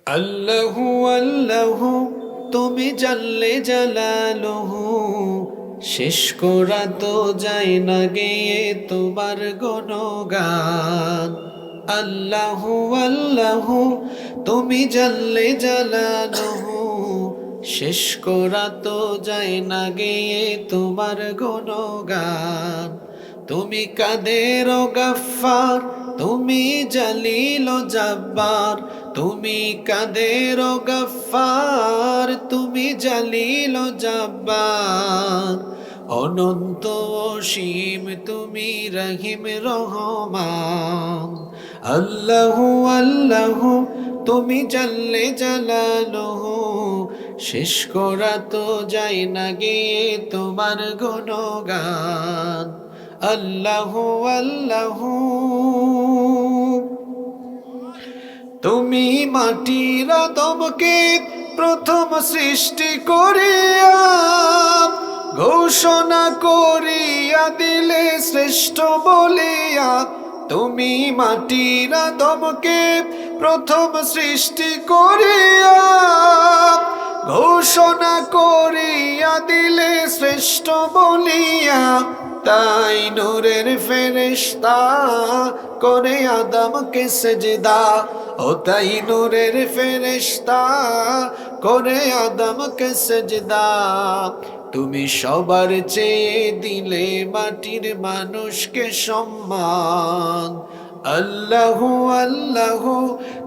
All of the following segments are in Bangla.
আল্লাহু আল্লাহু তুমি জাল্লে জালালুহু, শেষ করা তো যায় না গেয়ে তোমার গুণগান। আল্লাহু আল্লাহু তুমি জাল্লে জালালুহু, শেষ করা তো যায় না গেয়ে তোমার গুণগান। তুমি কাদের গাফফার, তুমি জালিল জাব্বার, তুমি কাদের গাফফার, তুমি জালিল জাব্বার। অনন্ত অসীম তুমি রহিম রহমান। আল্লাহু আল্লাহু তুমি জাল্লে জালালুহু, শেষ করা তো যায় না গিয়ে তোমার গুণগান। আল্লাহু আল্লাহু তুমি মাটির আদমকে প্রথম সৃষ্টি করিয়া ঘোষণা করিয়া দিলে শ্রেষ্ঠ বলিয়া। তুমি মাটির আদমকে প্রথম সৃষ্টি করিয়া ঘোষণা করিয়া দিলে শ্রেষ্ঠ বলিয়া। তাই নূরের ফেরেশতা করে আদমকে সেজদা, ও তাই নূরের ফেরেশতা করে আদমকে সেজদা। তুমি সবার চেয়ে দিলে মাটির মানুষকে সম্মান। আল্লাহু আল্লাহু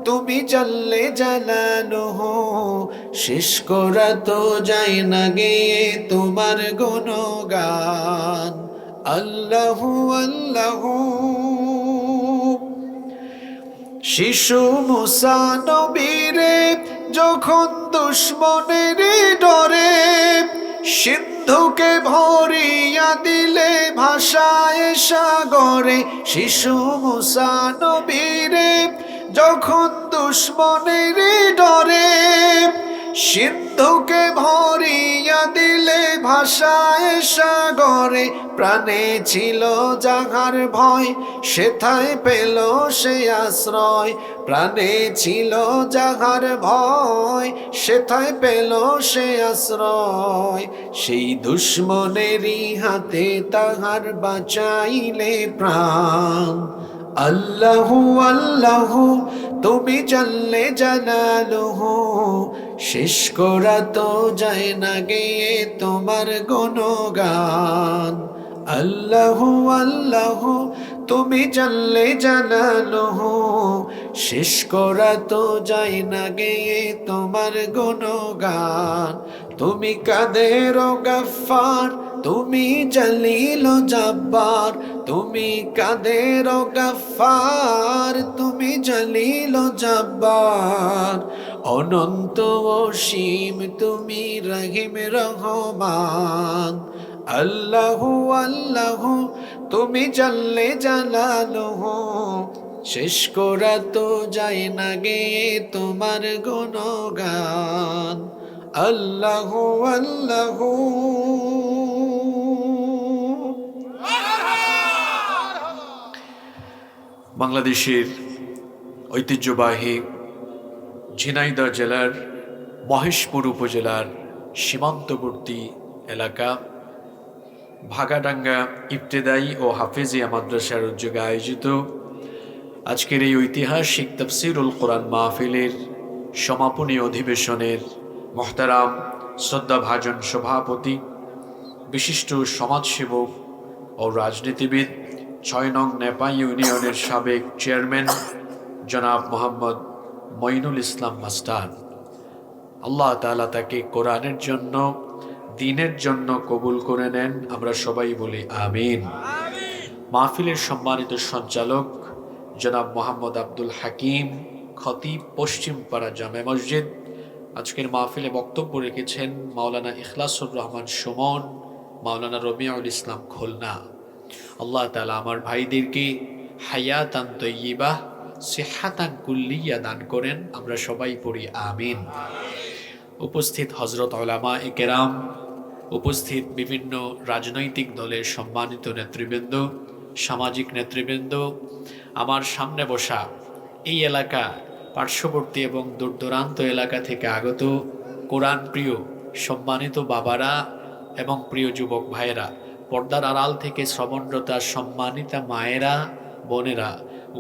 তুমি জাল্লে জালালুহু, শেষ করা তো যায় না গেয়ে তোমার গুণগান। আল্লাহু আল্লাহু শিশু মুসা নবীরে যখন দুশ্মনের ডরে সিন্ধুকে ভরিয়া দিলে ভাষায় সাগরে। শিশু মুসা নবীরে যখন দুশ্মনের ডরে সিন্ধুকে ভরিয়া দিলে ভাষায় সাগরে। প্রাণে ছিল যাহার ভয়, সেথায় পেল সে আশ্রয়। প্রাণে ছিল যাহার ভয়, সেথায় পেল সে আশ্রয়। সেই দুশ্মনেরই হাতে তাহার বাঁচাইলে প্রাণ। আল্লাহু আল্লাহু তুমি জাল্লে জালালুহু, শেষ করা তো যায় না গেয়ে তোমার গুণগান। আল্লাহু আল্লাহু তুমি জাল্লে জালালুহু, শেষ করা তো যায় না গেয়ে তোমার গুণগান। তুমি কাদের গাফফার, তুমি জালিল জাব্বার, তুমি কাদের গাফফার, তুমি জালিল জাব্বার। অনন্ত অসীম তুমি রহিম রহমান। আল্লাহু আল্লাহু তুমি জাল্লে জালালুহু, শেষ করা তো যায় না গেয়ে তোমার গুণগান। আল্লাহু আল্লাহু বাংলাদেশের ঐতিহ্যবাহী ঝিনাইদহ জেলার মহেশপুর উপজেলার সীমান্তবর্তী এলাকা ভাগাডাঙ্গা ইবতেদায়ী ও হাফেজিয়া মাদ্রাসার উদ্যোগে আয়োজিত আজকের এই ঐতিহাসিক তাফসীরুল কোরআন মাহফিলের সমাপনী অধিবেশনের মোহতারাম শ্রদ্ধাভাজন সভাপতি, বিশিষ্ট সমাজসেবক ও রাজনীতিবিদ, ৬ নং নেপা ইউনিয়নের সাবেক চেয়ারম্যান জনাব মোহাম্মদ মঈনুল ইসলাম মাস্টার, আল্লাহ তাআলা তাকে কোরআনের জন্য, দ্বীনের জন্য কবুল করে নেন। আমরা সবাই বলি আমিন। মাহফিলের সম্মানিত সঞ্চালক জনাব মোহাম্মদ আব্দুল হাকিম, খতিব, পশ্চিমপাড়া জামে মসজিদ। আজকের মাহফিলে বক্তব্য রেখেছেন মাওলানা ইখলাসুর রহমান সুমন, মাওলানা রবিউল ইসলাম খুলনা। আল্লাহ তাআলা আমার ভাইদেরকে হায়াতান তয়্যিবাহ, সিহাতান কুল্লিয়া দান করেন। আমরা সবাই পড়ি আমিন। উপস্থিত হযরত উলামা কেরাম, উপস্থিত বিভিন্ন রাজনৈতিক দলের সম্মানিত নেতৃবৃন্দ, সামাজিক নেতৃবৃন্দ, আমার সামনে বসা এই এলাকা পার্শ্ববর্তী এবং দূরদূরান্ত এলাকা থেকে আগত কোরআন প্রিয় সম্মানিত বাবারা এবং প্রিয় যুবক ভাইয়েরা, পর্দার আড়াল থেকে শ্রবণরতা সম্মানিতা মায়েরা, বোনেরা,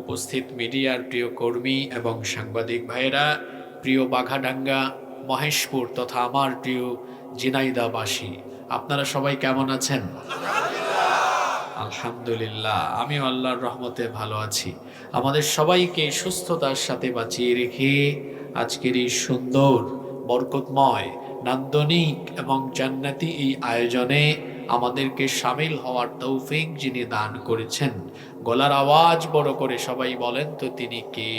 উপস্থিত মিডিয়ার প্রিয় কর্মী এবং সাংবাদিক ভাইয়েরা, প্রিয় বাঘাডাঙ্গা, মহেশপুর তথা আমার প্রিয় ঝিনাইদহবাসী, আপনারা সবাই কেমন আছেন? আলহামদুলিল্লাহ, আমিও আল্লাহর রহমতে ভালো আছি। আমাদের সবাইকে সুস্থতার সাথে বাঁচিয়ে রেখে আজকের এই সুন্দর, বরকতময়, নান্দনিক এবং জান্নাতি এই আয়োজনে আমাদেরকে সামিল হওয়ার তৌফিক যিনি দান করেছেন, গলার আওয়াজ বড় করে সবাই বলেন তো তিনি কে?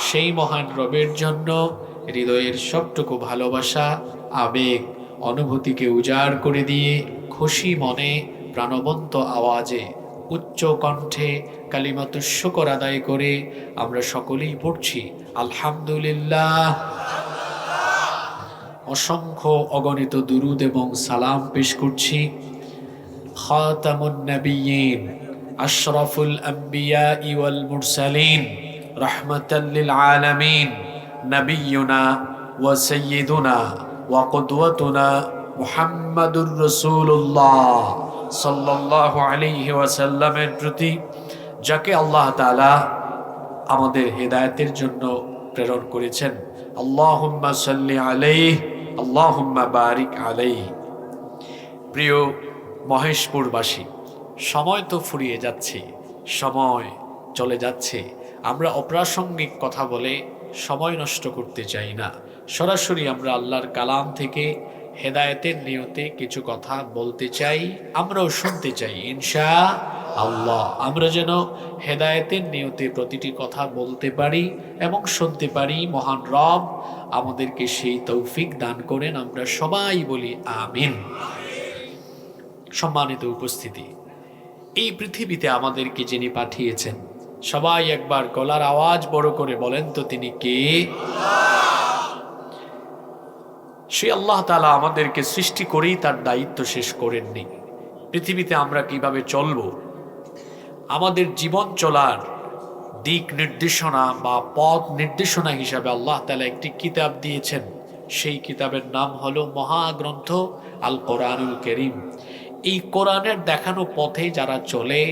সেই মহান রবের জন্য হৃদয়ের সবটুকু ভালোবাসা, আবেগ, অনুভূতিকে উজাড় করে দিয়ে খুশি মনে প্রাণবন্ত আওয়াজে উচ্চ কণ্ঠে কালিমাতুশ শুকর আদায় করে আমরা সকলেই পড়ছি আলহামদুলিল্লাহ। অসংখ্য অগণিত দুরুদ এবং সালাম পেশ করছি খাতামুন নবিয়্যিন, আশরাফুল আম্বিয়া ওয়াল মুরসালিন, রাহমাতাল লিল আলামিন, নবিয়্যুনা ওয়া সাইয়্যিদুনা ওয়া কুদওয়াতুনা মুহাম্মাদুর রাসূলুল্লাহ সাল্লাল্লাহু আলাইহি ওয়াসাল্লামের প্রতি, যাকে আল্লাহ তাআলা আমাদের হেদায়েতের জন্য প্রেরণ করেছেন। আল্লাহুম্মা সাল্লি আলাইহি, আল্লাহুম্মা বারিক আলাইহি। প্রিয় মহেশপুরবাসী, সময় তো ফুরিয়ে যাচ্ছে, সময় চলে যাচ্ছে। আমরা অপ্রাসঙ্গিক কথা বলে সময় নষ্ট করতে চাই না। সরাসরি আমরা আল্লাহর কালাম থেকে হেদায়েতের নিয়তে কিছু কথা বলতে চাই, আমরাও শুনতে চাই ইনশাআল্লাহ। আমরা যেন হেদায়েতের নিয়তে প্রতিটি কথা বলতে পারি এবং শুনতে পারি। মহান রব আমাদেরকে সেই তৌফিক দান করেন, আমরা সবাই বলি আমিন। সম্মানিত উপস্থিতি, এই পৃথিবীতে আমাদেরকে যিনি পাঠিয়েছেন, সবাই একবার গলার আওয়াজ বড় করে বলেন তো তিনি কে? সেই আল্লাহ তাআলা আমাদেরকে সৃষ্টি করেই তার দায়িত্ব শেষ করেননি। পৃথিবীতে আমরা কিভাবে চলব, আমাদের জীবন চলার দিক নির্দেশনা বা পথ নির্দেশনা হিসাবে আল্লাহ তাআলা একটি কিতাব দিয়েছেন। সেই কিতাবের নাম হলো মহাগ্রন্থ আল কোরআনুল কারীম। এই কোরআনের দেখানো পথে যারা চলে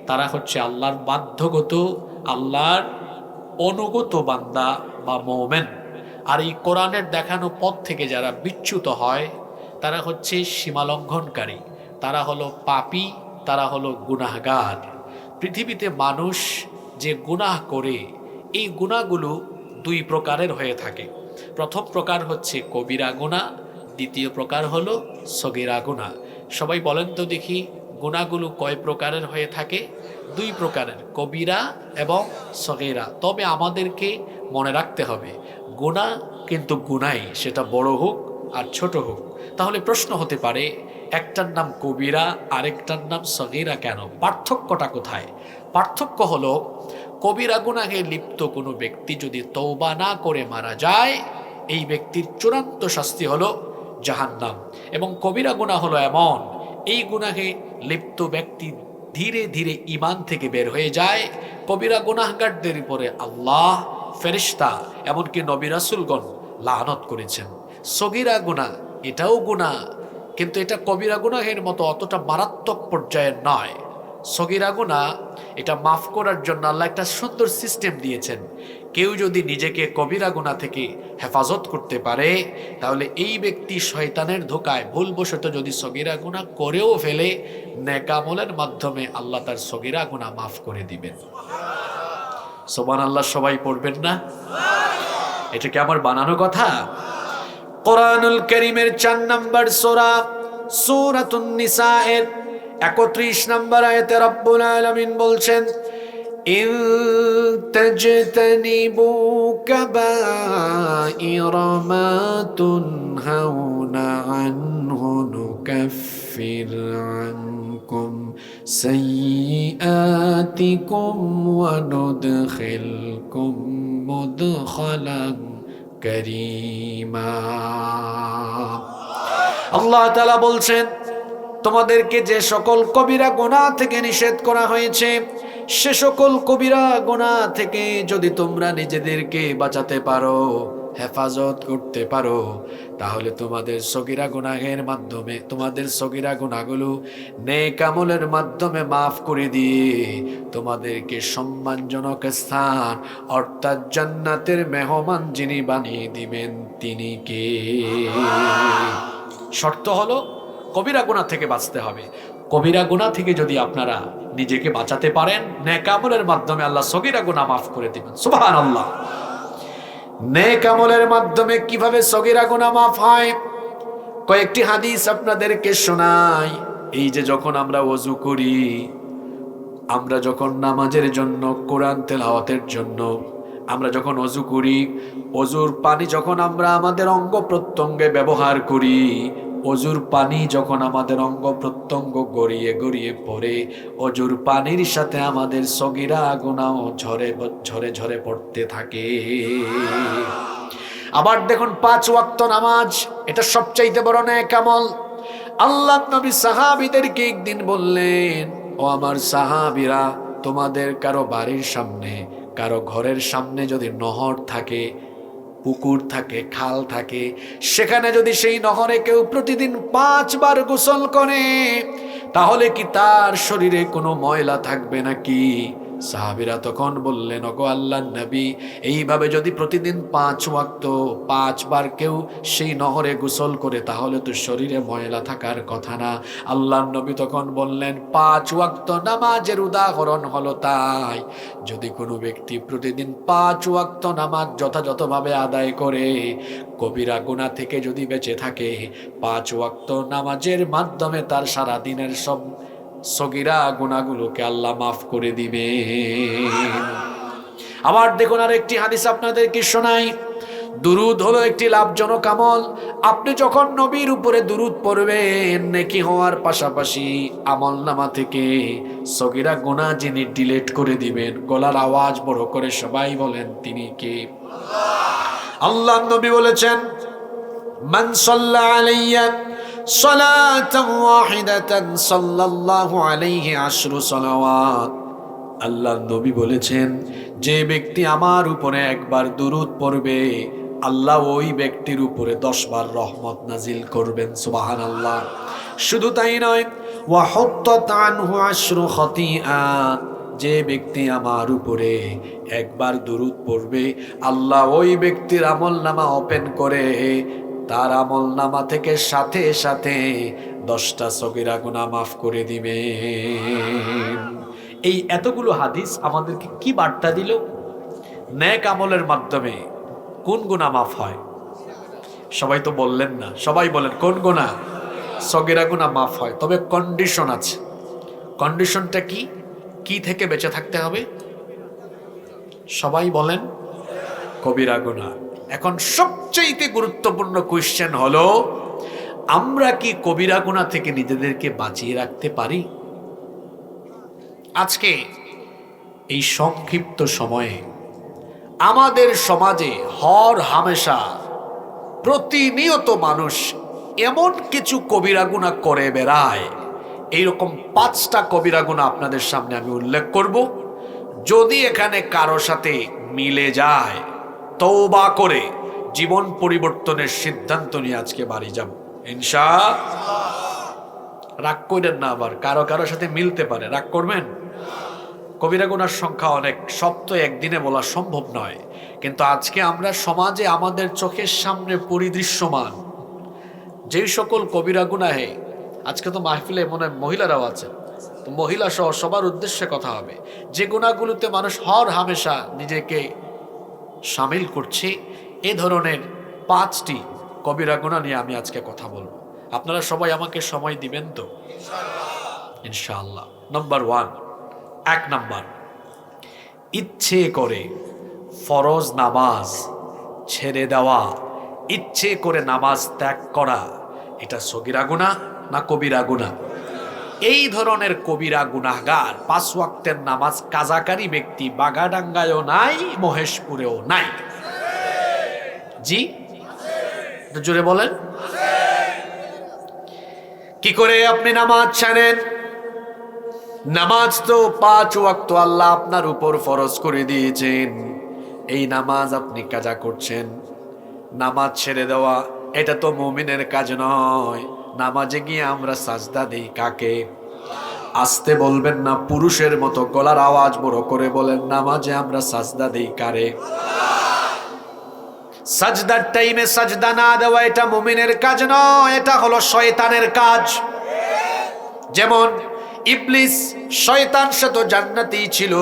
তারা হচ্ছে আল্লাহর বাধ্যগত, আল্লাহর অনুগত বান্দা বা মুমিন। আর এই কোরআনের দেখানো পথ থেকে যারা বিচ্যুত হয় তারা হচ্ছে সীমালঙ্ঘনকারী, তারা হলো পাপী, তারা হলো গুনাহগার। পৃথিবীতে মানুষ যে গুনাহ করে, এই গুনাহগুলো দুই প্রকারের হয়ে থাকে। প্রথম প্রকার হচ্ছে কবিরা গুনাহ, দ্বিতীয় প্রকার হলো সগীরা গুনাহ। সবাই বলেন তো দেখি, গুনাহগুলো কয় প্রকারের হয়ে থাকে? দুই প্রকারের, কবিরা এবং সগীরা। তবে আমাদেরকে মনে রাখতে হবে, গুনাহ কিন্তু গুনাই, সেটা বড় হোক আর ছোট হোক। তাহলে প্রশ্ন হতে পারে, একটার নাম কবিরা আরেকটার নাম সগীরা কেন? পার্থক্যটা কোথায়? পার্থক্য হলো, কবিরা গুনাহে লিপ্ত কোনো ব্যক্তি যদি তওবা না করে মারা যায়, এই ব্যক্তির চূড়ান্ত শাস্তি হলো জাহান্নাম। এবং কবিরা গুনাহ হলো এমন, এই গুনাহে লিপ্ত ব্যক্তি ধীরে ধীরে ঈমান থেকে বের হয়ে যায়। কবিরা গুনাহগারদের উপরে আল্লাহ, ফেরেশতা, এমনকি নবী রাসূলগণ লানত করেছেন। সগীরা গুনাহ এটাও গুনাহ, কিন্তু এটা কবিরা গুনাহের মতো অতটা মারাত্মক পর্যায়ের নয়। সগীরা গুনাহ এটা মাফ করার জন্য আল্লাহ একটা সুন্দর সিস্টেম দিয়েছেন। কেউ যদি নিজেকে কবিরা গুনাহ থেকে হেফাজত করতে পারে, তাহলে এই ব্যক্তি শয়তানের ধোকায় ভুলবশত যদি সগীরা গুনাহ করেও ফেলে, নেক আমলের মাধ্যমে আল্লাহ তার সগীরা গুনাহ মাফ করে দিবেন। সুবহানাল্লাহ, সবাই পড়বেন না? এটা কি আমার বানানো কথা? কোরআনুল কারীমের 4 নম্বর সূরা সূরাতুন নিসা এর 31 নম্বর আয়াতে রব্বুল আলামিন বলছেন, ইন তাজতানিবু কাবাইরা মা তুনহাউনা আনহু নুকাফির আনকুম সাইয়্যাতিকুম ওয়া নুদখিলকুম মুদখালান কারীমা। আল্লাহ তাআলা বলছেন, তোমাদেরকে যে সকল কবিরা গুনাহ থেকে নিষেধ করা হয়েছে, সে সকল কবিরা গুনাহ থেকে যদি তোমরা নিজেদেরকে বাঁচাতে পারো, হেফাজত করতে পারো, তাহলে তোমাদের সগীরা গুনাহের মাধ্যমে, তোমাদের সগীরা গুনাহগুলো নেক আমলের মাধ্যমে মাফ করে দিয়ে তোমাদেরকে সম্মানজনক স্থান অর্থাৎ জান্নাতের মেহমান যিনি বানিয়ে দিবেন তিনি কে? শর্ত হলো কবিরা গুনাহ থেকে বাঁচতে হবে। কবিরা গুনাহ থেকে যদি আপনারা নিজেকে বাঁচাতে পারেন, নেক আমলের মাধ্যমে আল্লাহ সগীরা গুনাহ মাফ করে দিবেন। সুবহানাল্লাহ। নেক আমলের মাধ্যমে কিভাবে সগীরা গুনাহ মাফ হয় কয়েকটি হাদিস আপনাদেরকে শোনাই। এই যে যখন আমরা ওযু করি, আমরা যখন নামাজের জন্য, কোরআন তেলাওয়াতের জন্য আমরা যখন ওযু করি, ওযুর পানি যখন আমরা আমাদের অঙ্গ প্রত্যঙ্গে ব্যবহার করি, ওযুর পানি যখন আমাদের অঙ্গ প্রত্যঙ্গ গড়িয়ে গড়িয়ে পড়ে, ওযুর পানির সাথে আমাদের সগীরা গুনাহ ঝরে ঝরে ঝরে পড়তে থাকে। আবার দেখুন 5 ওয়াক্ত নামাজ, এটা সবচাইতে বড় নেক আমল। আল্লাহর নবী সাহাবীদেরকে একদিন বললেন, ও আমার সাহাবীরা, তোমাদের কারো বাড়ির সামনে, কারো ঘরের সামনে যদি নহর থাকে, পুকুর থাকে, খাল থাকে, সেখানে যদি সেই নহরে কেউ প্রতিদিন 5 বার গোসল করে, তাহলে কি তার শরীরে কোনো ময়লা থাকবে নাকি? সাহাবীরা তখন বললেন, ওগো আল্লাহর নবী, এইভাবে যদি প্রতিদিন 5 ওয়াক্ত 5 বার কেউ সেই নহরে গোসল করে, তাহলে তো শরীরে ময়লা থাকার কথা না। আল্লাহর নবী তখন বললেন, 5 ওয়াক্ত নামাজের উদাহরণ হলো তাই। যদি কোনো ব্যক্তি প্রতিদিন 5 ওয়াক্ত নামাজ যথাযথভাবে আদায় করে, কবিরা গুনাহ থেকে যদি বেঁচে থাকে, 5 ওয়াক্ত নামাজের মাধ্যমে তার সারা দিনের সব সগীরা গুনাহগুলোকে আল্লাহ মাফ করে দিবে। আবার দেখুন আরেকটি হাদিস আপনাদেরকে শোনাই। দুরুদ হলো একটি লাভজনক আমল। আপনি যখন নবীর উপরে দুরুদ পড়বেন, নেকি হওয়ার পাশাপাশি আমলনামা থেকে সগীরা গুনাহ যিনি ডিলিট করে দিবেন, গলার আওয়াজ বড় করে সবাই বলেন তিনি কে? আল্লাহ নবী বলেছেন, মান সাল্লা আলাইয়া সালাতান ওয়াহিদাতান সাল্লাল্লাহু আলাইহি আশরু সালাওয়াত। আল্লাহ নবী বলেছেন, যে ব্যক্তি আমার উপরে একবার দুরূদ পড়বে, আল্লাহ ওই ব্যক্তির উপরে 10 বার রহমত নাজিল করবেন। সুবহানাল্লাহ। শুধু তাই নয়, ওয়া হুত্তাত আনহু আশরু খতিআত। যে ব্যক্তি আমার উপরে একবার দুরূদ পড়বে, আল্লাহ ওই ব্যক্তির আমলনামা ওপেন করে তার আমলনামা থেকে সাথে সাথে 10টা সগীরা গুনাহ মাফ করে দিবে। এই এতগুলো হাদিস আমাদেরকে কি বার্তা দিল? নেক আমলের মাধ্যমে কোন গুনাহ মাফ হয়? সবাই তো বললেন না, সবাই বলেন কোন গুনাহ? সগীরা গুনাহ মাফ হয়, তবে কন্ডিশন আছে। কন্ডিশনটা কি? কি থেকে বেঁচে থাকতে হবে? সবাই বলেন কবিরা গুনাহ। এখন সবচেয়ে গুরুত্বপূর্ণ কোয়েশ্চেন হলো, আমরা কি কবিরা গুনাহ থেকে নিজেদেরকে বাঁচিয়ে রাখতে পারি? আজকে এই সংক্ষিপ্ত সময়ে আমাদের সমাজে হর হামেশা প্রতিনিয়ত মানুষ এমন কিছু কবিরা গুনাহ করে বেড়ায়। এইরকম 5টা কবিরা গুনাহ আপনাদের সামনে আমি উল্লেখ করব। যদি এখানে কারো সাথে মিলে যায়, তওবা করে জীবন পরিবর্তনের সিদ্ধান্ত নিয়ে আজকে বাড়ি যাব ইনশাআল্লাহ। রাগ করেন না, আবার কারো কারো সাথে মিলতে পারে, রাগ করবেন? কবিরা গুনার সংখ্যা অনেক, সব তো একদিনে বলা সম্ভব নয়, কিন্তু আজকে আমরা সমাজে আমাদের চোখের সামনে পরিদৃশ্যমান যেই সকল কবিরা গুনাহে, আজকে তো মাহফিলে মনে মহিলারাও আছে, তো মহিলা সহ সবার উদ্দেশ্যে কথা হবে, যে গুনাহগুলোতে মানুষ হর হামেশা নিজেকে শামিল করছে, এ ধরনের 5টি কবিরা গুনাহ নিয়ে আমি আজকে কথা বলবো। আপনারা সবাই আমাকে সময় দিবেন তো? ইনশাআল্লাহ। নাম্বার 1 নাম্বার, ইচ্ছে করে ফরজ নামাজ ছেড়ে দেওয়া, ইচ্ছে করে নামাজ ত্যাগ করা, এটা সগীরা গুনাহ না কবিরা গুনাহ? এই ধরনের কবিরা গুনাহগার 5 ওয়াক্তের নামাজ কাজাকারী ব্যক্তি বাগাডাঙ্গায়ও নাই, মহেশপুরেও নাই। জি জোরে বলেন। কি করে আপনি নামাজ ছাড়েন? নামাজ তো 5 ওয়াক্ত আল্লাহ আপনার উপর ফরজ করে দিয়েছেন, এই নামাজ আপনি কাজা করছেন। নামাজ ছেড়ে দেওয়া এটা তো মুমিনের কাজ নয়। নামাজে গিয়ে আমরা সাজদা দেই কাকে? আস্তে বলবেন না, পুরুষের মতো গলার আওয়াজ বড় করে বলেন, নামাজে আমরা সাজদা দেই কারে? সাজদার টাইমে সাজদা না দেওয়া এটা মুমিনের কাজ নয়, এটা হলো শয়তানের কাজ। যেমন ইবলিস, শয়তান সে তো জান্নাতেই ছিল,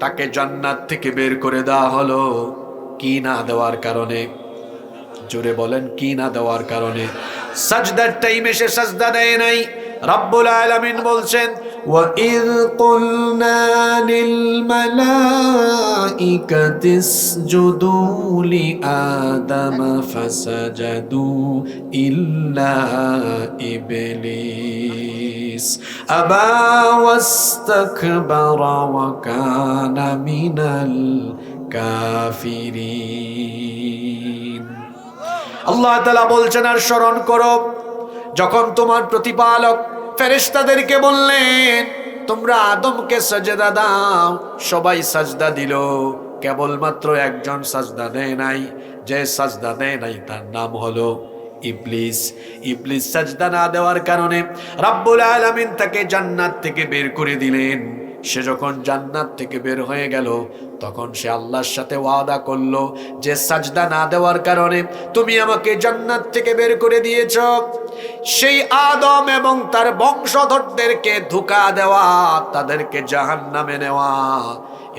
তাকে জান্নাত থেকে বের করে দেওয়া হলো কি না দেওয়ার কারণে? জোরে বলেন, কি না দেওয়ার কারণে? সাজদার টাইমে সে সাজদা দেয় নাই। রব্বুল আলামিন বলছেন, وَإِذْ قُلْنَا لِلْمَلَائِكَةِ اسْجُدُوا لِآدَمَ فَسَجَدُوا إِلَّا إِبْلِيسَ أَبَى وَاسْتَكْبَرَ وَكَانَ مِنَ الْكَافِرِينَ। আল্লাহ তাআলা বলছেন, আর স্মরণ করো যখন তোমার প্রতিপালক ফেরেশতাদেরকে বললেন তোমরা আদমকে সাজদা দাও, সবাই সাজদা দিল, কেবলমাত্র একজন সাজদা দেয় নাই। যে সাজদা দেয় নাই তার নাম হলো ইবলিস। ইবলিস সাজদা না দেওয়ার কারণে রব্বুল আলামিন তাকে জান্নাত থেকে বের করে দিলেন। সে যখন জান্নাত থেকে বের হয়ে গেল, তখন সে আল্লাহর সাথে ওয়াদা করলো যে সাজদা না দেওয়ার কারণে তুমি আমাকে জান্নাত থেকে বের করে দিয়েছ, সেই আদম এবং তার বংশধরদেরকে ধোঁকা দেওয়া, তাদেরকে জাহান্নামে নেওয়া,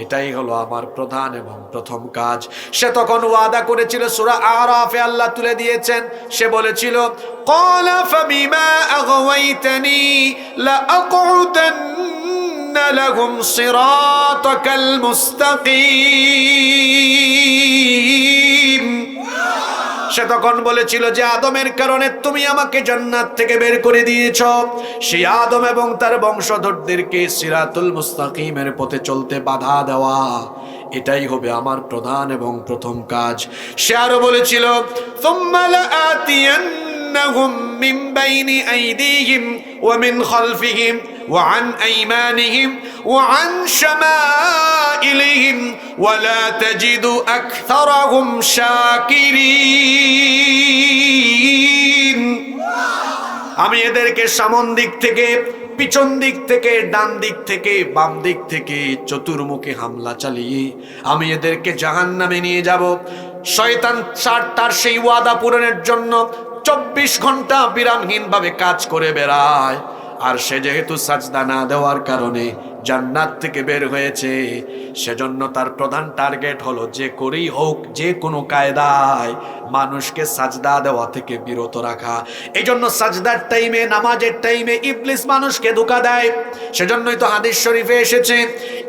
এটাই হলো আমার প্রধান এবং প্রথম কাজ। সে তখন ওয়াদা করেছিল, সূরা আরাফে আল্লাহ তুলে দিয়েছেন, সে বলেছিল ক্বালা ফাবিমা আগওয়াইতানি লাআকউদান্না লাহুম সিরাতাকাল মুস্তাকিম। সে তখন বলেছিল যে আদমের কারণে তুমি আমাকে জান্নাত থেকে বের করে দিয়েছ, সেই আদম এবং তার বংশধরদেরকে সিরাতুল মুস্তাকিমের পথে চলতে বাধা দেওয়া, এটাই হবে আমার প্রধান এবং প্রথম কাজ। সে আরো বলেছিল সুম্মা লাআতিয়ান্নাহুম মিন বাইনি আইদিহিম ওয়া মিন খালফিহিম ওয়া আন আইমানিহিম ওয়া আন শামাইলিহিম ওয়া লা তাজিদু আকথারাহুম শাকিরিন। আমি এদেরকে সামন দিক থেকে, পিছন দিক থেকে, ডান দিক থেকে, বাম দিক থেকে চতুর্মুখী হামলা চালিয়ে আমি এদেরকে জাহান্নামে নিয়ে যাব। শয়তান তার সেই ওয়াদা পূরণের জন্য 24 ঘন্টা বিরামহীন ভাবে কাজ করে বেড়ায়। আর সে যেহেতু সাজদা না দেওয়ার কারণে জান্নাত থেকে বের হয়েছে, সেজন্য তার প্রধান টার্গেট হলো যে করেই হোক, যে কোনো কায়দায় মানুষকে সাজদা দেওয়া থেকে বিরত রাখা। এই জন্য সাজদার টাইমে, নামাজের টাইমে ইবলিস মানুষকে ধোঁকা দেয়। সেজন্যই তো হাদিস শরীফে এসেছে,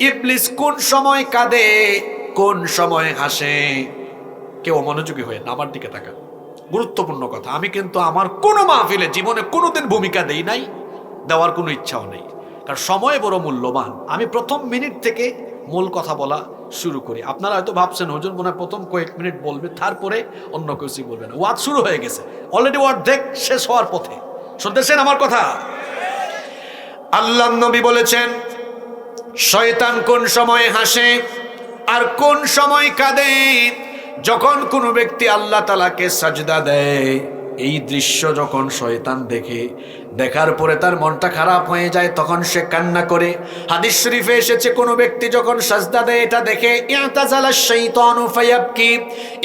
ইবলিস কোন সময় কাঁদে, কোন সময় হাসে। কেউ মনোযোগী হয়ে আমার দিকে তাকান, গুরুত্বপূর্ণ কথা। আমি কিন্তু আমার কোনো মাহফিলে জীবনে কোনোদিন ভূমিকা দেই নাই, দেওয়ার কোনো ইচ্ছাও নেই, কারণ সময় বড় মূল্যবান। আমি প্রথম মিনিট থেকে মূল কথা বলা শুরু করি। আপনারা হয়তো ভাবছেন হুজুর মনে হয় প্রথম কয়েক মিনিট বলবে, তারপরে অন্য কিছু বলবে না। ওয়াজ শুরু হয়ে গেছে অলরেডি, অর্ধেক শেষ হওয়ার পথে। শুনতেছেন আমার কথা? আল্লাহর নবী বলেছেন শয়তান কোন সময় হাসে আর কোন সময় কাঁদে। যখন কোনো ব্যক্তি আল্লাহ তাআলাকে সাজদা দেয়, এই দৃশ্য যখন শয়তান দেখে, দেখার পরে তার মনটা খারাপ হয়ে যায়, তখন সে কান্না করে। হাদিস শরীফে এসেছে কোনো ব্যক্তি যখন সাজদা দেয় এটা দেখে, ইয়াতাজালা শাইতানু ফায়াবকি,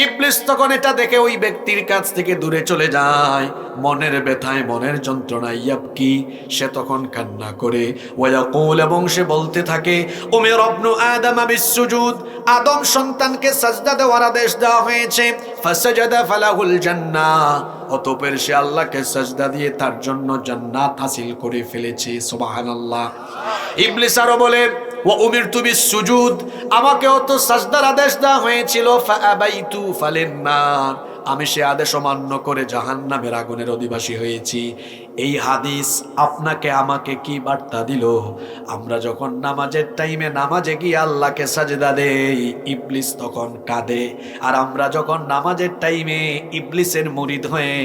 ইবলিস তখন এটা দেখে ওই ব্যক্তির কাছ থেকে দূরে চলে যায়। মনের ব্যথায়, মনের যন্ত্রণায় ইয়াবকি, সে তখন কান্না করে। ওয়ায়াকুল, এবং সে বলতে থাকে উমির ইবনু আদম বিসসুজুদ, আদম সন্তানকে সাজদা দেওয়ার আদেশ দেওয়া হয়েছে। ফাসাজাদা ফালাহুল জান্নাহ, অতঃপর সে আল্লাহকে সাজদা দিয়ে তার জন্য জান্নাত হাসিল করে ফেলেছে। সুবহানাল্লাহ। ইবলিস আরো বলে ওয়া উমিরতু বিসসুজুদ, আমাকেও তো সাজদার আদেশ দেওয়া হয়েছিল, ফাআবাইতু ফালিন্নার, আমি সে আদেশ অমান্য করে জাহান্নামের আগুনের অধিবাসী হয়েছি। এই হাদিস আপনাকে আমাকে কি বার্তা দিল? আমরা যখন নামাজের টাইমে নামাজে গিয়ে আল্লাহকে সাজদা দেই, ইবলিস তখন কাঁদে। আর আমরা যখন নামাজের টাইমে ইবলিসের মুরিদ হয়ে,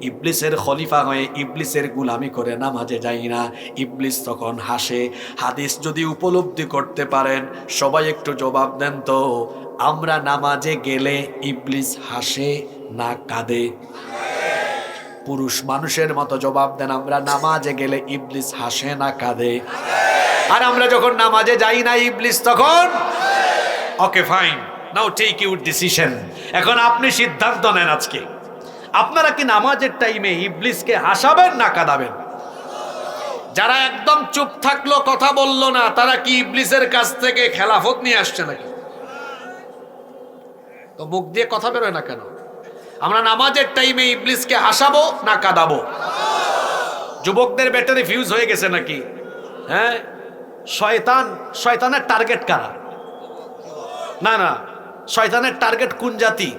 ইবলিসের খলিফা হয়ে, ইবলিসের গুলামি করে নামাজে যাই না, ইবলিস তখন হাসে। হাদিস যদি উপলব্ধি করতে পারেন সবাই একটু জবাব দেন তো, আমরা নামাজে গেলে ইবলিস হাসে না কাঁদে? পুরুষ মানুষের মতো জবাব দেন, আমরা নামাজে গেলে ইবলিস হাসে না কাঁদে? আর আমরা যখন নামাজে যাই না ইবলিস তখন? Okay fine, now take your decision. এখন আপনি সিদ্ধান্ত নেন আজকে আপনারা কি নামাজের টাইমে ইবলিসকে হাসাবেন না কাঁদাবেন? যারা একদম চুপ থাকলো, কথা বললো না, তারা কি ইবলিসের কাছ থেকে খেলাফত নিয়ে আসছে নাকি? তো মুখ দিয়ে কথা বেরোয় না কেন? আমরা নামাজের টাইমে ইবলিসকে হাসাবো না কাঁদাবো? যুবকদের ব্যাটারি ফিউজ হয়ে গেছে নাকি? হ্যাঁ, শয়তানের টার্গেট কারা? না না, শয়তানের টার্গেট কোন জাতি?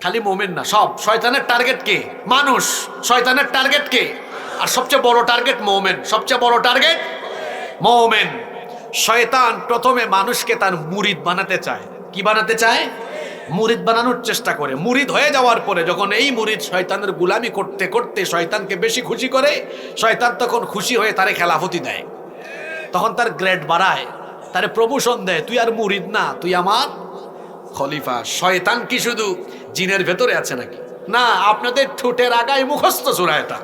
খালি মোমেন না, সব। শয়তানের টার্গেট কে? মানুষ। শয়তানের টার্গেট কে? আর সবচেয়ে বড় টার্গেট মোমেন। সবচেয়ে বড় টার্গেট মোমেন। শয়তান প্রথমে মানুষকে তার মুরিদ বানাতে চায়। কি বানাতে চায়? মুরিদ বানানোর চেষ্টা করে। মুরিদ হয়ে যাওয়ার পরে যখন এই মুরিদ শয়তানের গুলামি করতে করতে শয়তানকে বেশি খুশি করে, শয়তান তখন খুশি হয়ে তারে খেলাফতি দেয়, তখন তার গ্রেড বাড়ায়, তারে প্রমোশন দেয়। তুই আর মুরিদ না, তুই আমার খলিফা। শয়তান কি শুধু জিনের ভেতরে আছে নাকি? না, আপনাদের ঠোঁটের আগায় মুখস্থ সূরা এটা।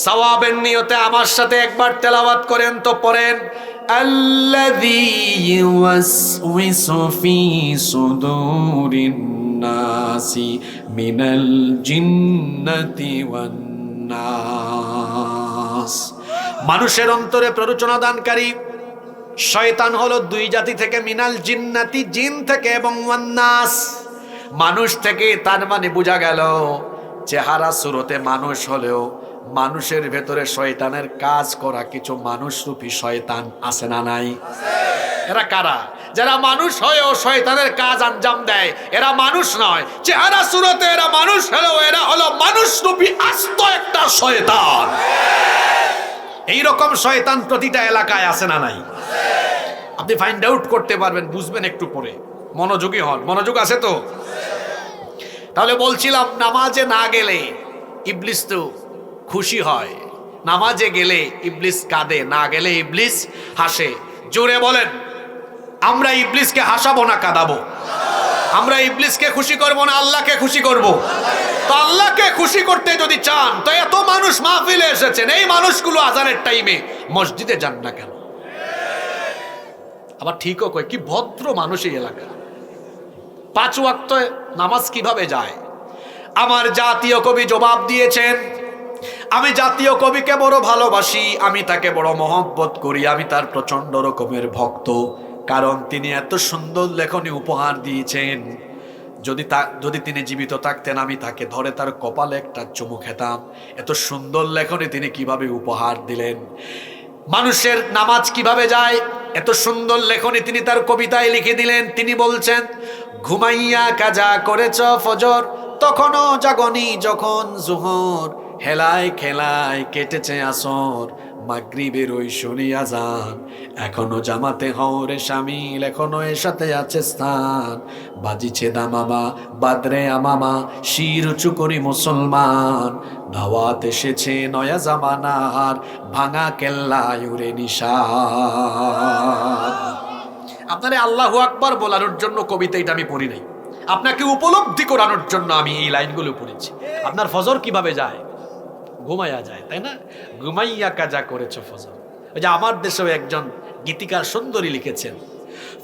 সওয়াবের নিয়তে আমার সাথে একবার তেলাওয়াত করেন তো, পড়েন আল্লাযী ইউওয়াসউইসু ফি সুদুরিন নাসি মিনাল জিন্নাতি ওয়ান নাস। মানুষের অন্তরে প্ররোচনা দানকারী শয়তান হলো দুই জাতি থেকে, মিনাল জিন্নাতি, জিন থেকে, এবং ওয়ান নাস, মানুষ থেকে। তার মানে বোঝা গেল চেহারা সুরতে মানুষ হলেও মানুষের ভেতরে শয়তানের কাজ করা কিছু মানুষরূপী শয়তান আছে না নাই? এরা কারা? যারা মানুষ হয়েও শয়তানের কাজ আঞ্জাম দেয়। এরা মানুষ নয়, চেহারা সুরতে এরা মানুষ হলেও এরা হলো মানুষরূপী আস্ত একটা শয়তান। এইরকম শয়তান প্রতিটা এলাকায় আছে না নাই? আপনি ফাইন্ড আউট করতে পারবেন, বুঝবেন একটু পরে। মনোযোগী হন। মনোযোগ আছে তো? তাহলে বলছিলাম, নামাজে না গেলে ইবলিস তো খুশি হয়, নামাজে গেলে ইবলিস কাঁদে, না গেলে ইবলিস হাসে। জোরে বলেন, আমরা ইবলিসকে হাসাবো না কাঁদাবো? আমরা ইবলিসকে খুশি করব না আল্লাহকে খুশি করব? তো আল্লাহকে খুশি করতে যদি চান, তো এত মানুষ মাহফিলে এসেছেন, এই মানুষগুলো আজানের টাইমে মসজিদে যান না কেন? আবার ঠিকও কয়, কি ভদ্র মানুষ এই এলাকা। 5 ওয়াক্ত নামাজ কিভাবে যায়? আমার জাতীয় কবি জবাব দিয়েছেন, আমি জাতীয় কবিকে বড় ভালোবাসি, আমি তাকে বড় মহব্বত করি, আমি তার প্রচন্ড রকমের ভক্ত। কারণ তিনি এত সুন্দর লেখনী উপহার দিয়েছেন। যদি তিনি জীবিত থাকতেন, আমি তাকে ধরে তার কপালে একটা চুমু খেতাম। এত সুন্দর লেখনী তিনি কিভাবে উপহার দিলেন। মানুষের নামাজ কিভাবে যায়, এত সুন্দর লেখনী তিনি তার কবিতায় লিখে দিলেন। তিনি বলছেন, ঘুমাইয়া কাজা করেছ ফজর, তখনও জাগনি যখন জোহর, হেলায় খেলায় কেটেছে আসর, মাগরিবের ওই শুনি আজান, এখনো জামাতে হওরে শামিল, এখনো এর সাথে আছে স্থান, বাজিছে দামামা বাদরে আমামা, শির উঁচু করি মুসলমান, দাওয়াত এসেছে নয়া জামানার, ভাঙা কেল্লায় উড়ে নিশান। আপনারে আল্লাহু আকবার বলানোর জন্য কবিতা এটা আমি পড়ি নাই, আপনাকে উপলব্ধি করানোর জন্য আমি এই লাইনগুলো পড়েছি। আপনার ফজর কিভাবে যায়? ঘুমাইয়া যায়, তাই না? ঘুমাইয়া কাজা করেছ ফজর। ওই যে আমার দেশেও একজন গীতিকার সুন্দরী লিখেছেন,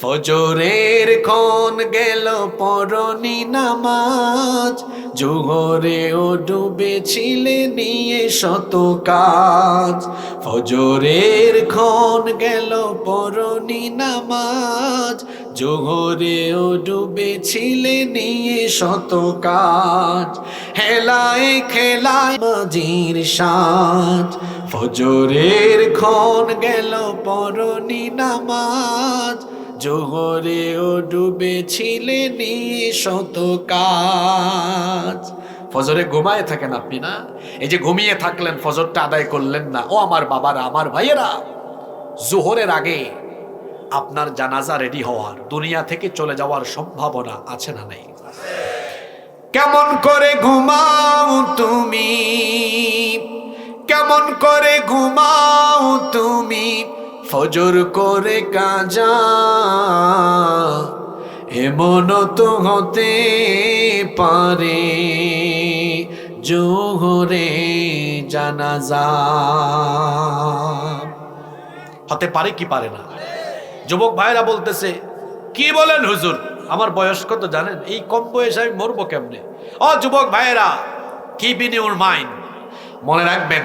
ফজরের ক্ষণ গেল পরনি নামাজ, জোহরেও ডুবেছিলে নিয়ে শত কাজ, ফজরের ক্ষণ গেল পরনি নামাজ, জোহরেও ডুবেছিলে নিয়ে শত কাজ, হেলায় খেলায় মাঝির সাজ, ফজরের ক্ষণ গেল পরনি নামাজ, জোহরেও ডুবেছিলে শত কাজ। ফজরে ঘুমায় থাকেন আপনি না, এই যে ঘুমিয়ে থাকলেন, ফজরটা আদায় করলেন না। ও আমার বাবারা, আমার ভাইয়েরা, জোহরের আগে আপনার জানাজা রেডি হওয়ার, দুনিয়া থেকে চলে যাওয়ার সম্ভাবনা আছে না নাই? কেমন করে ঘুমাও তুমি, কেমন করে ঘুমাও তুমি, ফজর করে কাজা, এমন তো হতে পারে জোহরে জানাজা। হতে পারে কি পারে না? যুবক ভাইরা বলতেছে, কি বলেন হুজুর, আমার বয়স কত জানেন? এই কম বয়সে আমি মরবো কেমনে? ও যুবক ভাইরা, কিপ ইন ইউর মাইন্ড, মনে রাখবেন,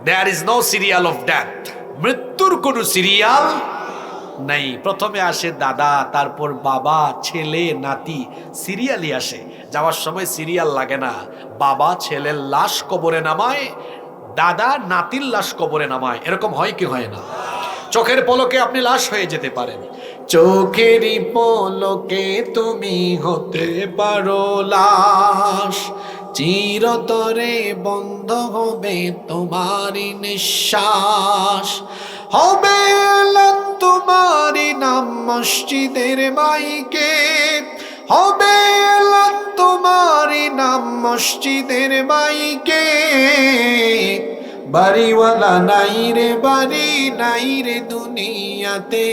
there is no serial of death. মৃত্যুর কোন সিরিয়াল নাই। প্রথমে আসে দাদা, তারপর বাবা, ছেলে, নাতি, সিরিয়ালই আসে। যাওয়ার সময় সিরিয়াল লাগে না। বাবা ছেলের লাশ কবরে নামায়, দাদা নাতির লাশ কবরে নামায়। এরকম হয় কি হয় না? চোখের পলকে আপনি লাশ হয়ে যেতে পারেন। চোখেরই পলকে তুমি হতে পারো লাশ, চিরতরে বন্ধ হবে তোমারই নিঃশ্বাস, হবে এলান তোমারই নাম মসজিদের মাইকে, হবে এলান তোমারই নাম মসজিদের মাইকে। বাড়িওয়ালা নাই রে, বাড়ি নাই রে দুনিয়াতে,